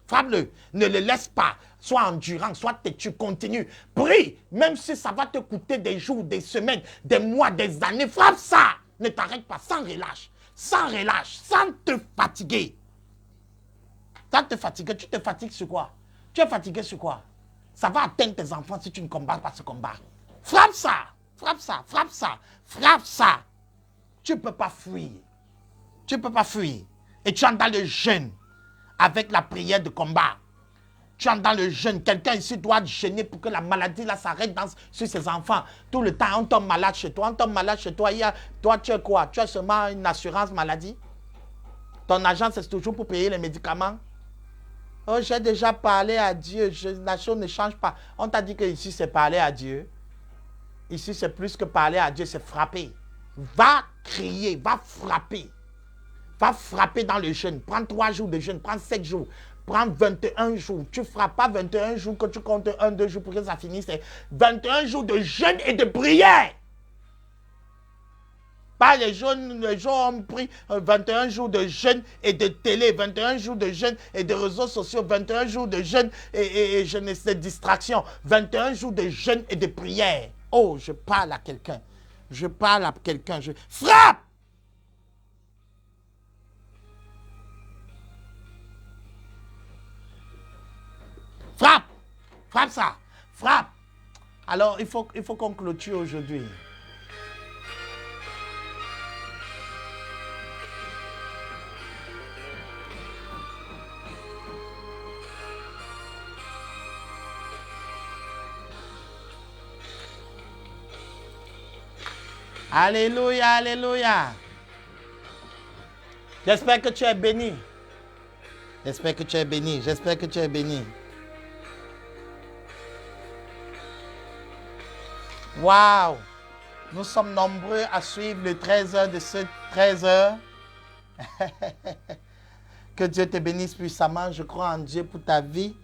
Frappe-le. Ne le laisse pas. Sois endurant, sois têtu, continue. Prie, même si ça va te coûter des jours, des semaines, des mois, des années. Frappe ça. Ne t'arrête pas, sans relâche. Sans relâche, sans te fatiguer. Sans te fatiguer, tu te fatigues sur quoi? Tu es fatigué sur quoi? Ça va atteindre tes enfants si tu ne combats pas ce combat. Frappe ça. Frappe ça, frappe ça, frappe ça. Tu ne peux pas fuir. Tu ne peux pas fuir. Et tu entres dans le jeûne avec la prière de combat. Tu entres dans le jeûne. Quelqu'un ici doit jeûner pour que la maladie là s'arrête sur ses enfants. Tout le temps, on tombe malade chez toi. On tombe malade chez toi. Toi, tu as quoi? Tu as seulement une assurance maladie? Ton argent, c'est toujours pour payer les médicaments? Oh, j'ai déjà parlé à Dieu. La chose ne change pas. On t'a dit que ici, c'est parler à Dieu. Ici, c'est plus que parler à Dieu, c'est frapper. Va crier, va frapper. Va frapper dans le jeûne. Prends 3 jours de jeûne, prends 7 jours, prends 21 jours. Tu ne frappes pas 21 jours que tu comptes 1-2 jours pour que ça finisse. 21 jours de jeûne et de prière. Pas les jours ont pris 21 jours de jeûne et de télé, 21 jours de jeûne et de réseaux sociaux, 21 jours de jeûne et jeunesse de distraction, 21 jours de jeûne et de prière. Oh, je parle à quelqu'un. Je parle à quelqu'un. Frappe! Frappe! Frappe ça! Frappe! Alors, il faut qu'on clôture aujourd'hui. Alléluia, alléluia. J'espère que tu es béni. J'espère que tu es béni. J'espère que tu es béni. Waouh! Nous sommes nombreux à suivre le 13h de ce 13h. Que Dieu te bénisse puissamment. Je crois en Dieu pour ta vie.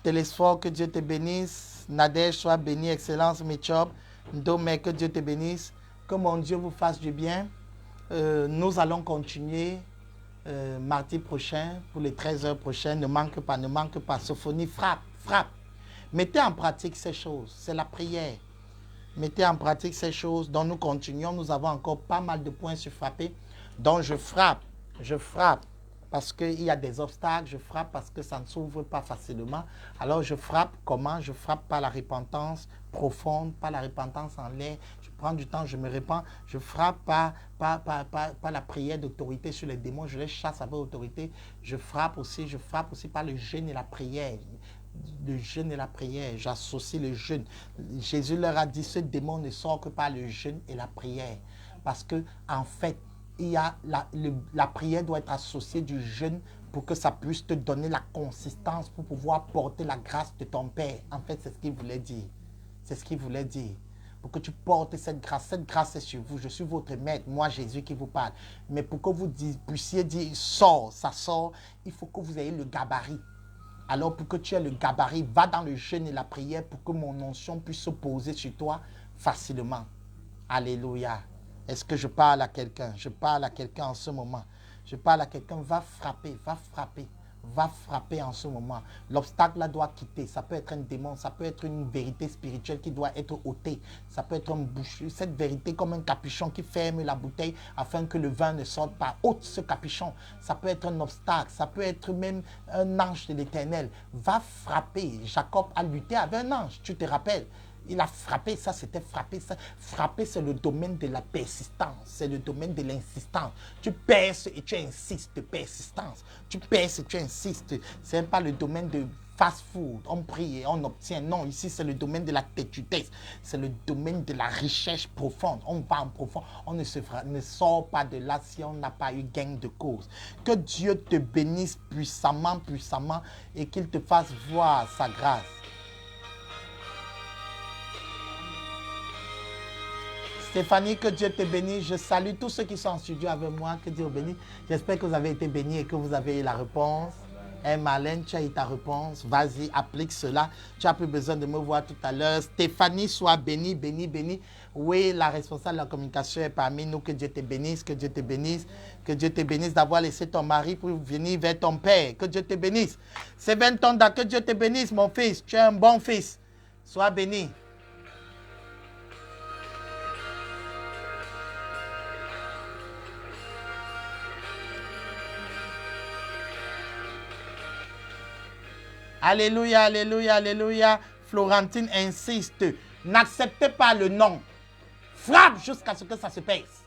Télésphore, que Dieu te bénisse. Nadège, sois béni. Excellence, Mitchop. Ndomé, que Dieu te bénisse. Que mon Dieu vous fasse du bien. Nous allons continuer mardi prochain pour les 13h prochaines. Ne manque pas, ne manque pas. Sophonie, frappe, frappe. Mettez en pratique ces choses. C'est la prière. Mettez en pratique ces choses dont nous continuons. Nous avons encore pas mal de points sur frapper. Donc je frappe parce qu'il y a des obstacles. Je frappe parce que ça ne s'ouvre pas facilement. Alors je frappe comment? Je frappe par la repentance profonde, par la repentance en l'air. Je prends du temps, je me répands. Je frappe par la prière d'autorité sur les démons. Je les chasse avec autorité. Je frappe aussi par le jeûne et la prière. Le jeûne et la prière, j'associe le jeûne. Jésus leur a dit, ce démon ne sort que par le jeûne et la prière. Parce que en fait, il y a la prière doit être associée du jeûne pour que ça puisse te donner la consistance pour pouvoir porter la grâce de ton Père. En fait, c'est ce qu'il voulait dire. C'est ce qu'il voulait dire. Pour que tu portes cette grâce est sur vous. Je suis votre maître, moi Jésus qui vous parle. Mais pour que vous puissiez dire, sort, ça sort, il faut que vous ayez le gabarit. Alors pour que tu aies le gabarit, va dans le jeûne et la prière pour que mon onction puisse se poser sur toi facilement. Alléluia. Est-ce que je parle à quelqu'un? Je parle à quelqu'un en ce moment. Je parle à quelqu'un, va frapper, va frapper. Va frapper en ce moment. L'obstacle là doit quitter. Ça peut être un démon, ça peut être une vérité spirituelle qui doit être ôtée. Ça peut être une bouche, cette vérité comme un capuchon qui ferme la bouteille afin que le vin ne sorte pas. Ôte ce capuchon. Ça peut être un obstacle, ça peut être même un ange de l'Éternel. Va frapper. Jacob a lutté avec un ange, tu te rappelles? Il a frappé, ça c'était frapper. Ça. Frapper, c'est le domaine de la persistance. C'est le domaine de l'insistance. Tu perces et tu insistes, persistance. Tu perces et tu insistes. Ce n'est pas le domaine de fast-food. On prie et on obtient. Non, ici c'est le domaine de la têtudesse. C'est le domaine de la recherche profonde. On va en profond. On ne sort pas de là si on n'a pas eu gain de cause. Que Dieu te bénisse puissamment, puissamment et qu'il te fasse voir sa grâce. Stéphanie, que Dieu te bénisse. Je salue tous ceux qui sont en studio avec moi. Que Dieu vous bénisse. J'espère que vous avez été bénis et que vous avez eu la réponse. Marlène, tu as eu ta réponse. Vas-y, applique cela. Tu n'as plus besoin de me voir tout à l'heure. Stéphanie, sois bénie, bénie, bénie. Oui, la responsable de la communication est parmi nous. Que Dieu te bénisse, que Dieu te bénisse. Que Dieu te bénisse d'avoir laissé ton mari pour venir vers ton père. Que Dieu te bénisse. C'est 20 ans que Dieu te bénisse, mon fils. Tu es un bon fils. Sois béni. Alléluia, alléluia, alléluia. Florentine insiste. N'acceptez pas le non. Frappe jusqu'à ce que ça se pèse.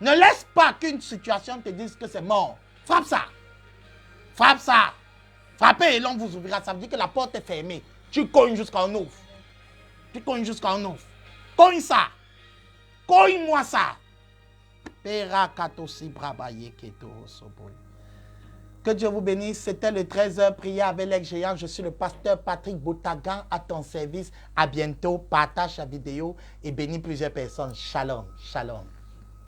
Ne laisse pas qu'une situation te dise que c'est mort. Frappe ça. Frappe ça. Frappez et l'on vous ouvrira. Ça veut dire que la porte est fermée. Tu cognes jusqu'à un ouf. Tu cognes jusqu'à un ouf. Cogne ça. Cogne-moi ça. Que Dieu vous bénisse. C'était le 13h prière avec l'ex-géant. Je suis le pasteur Patrick Boutagan à ton service. À bientôt. Partage la vidéo et bénis plusieurs personnes. Shalom. Shalom.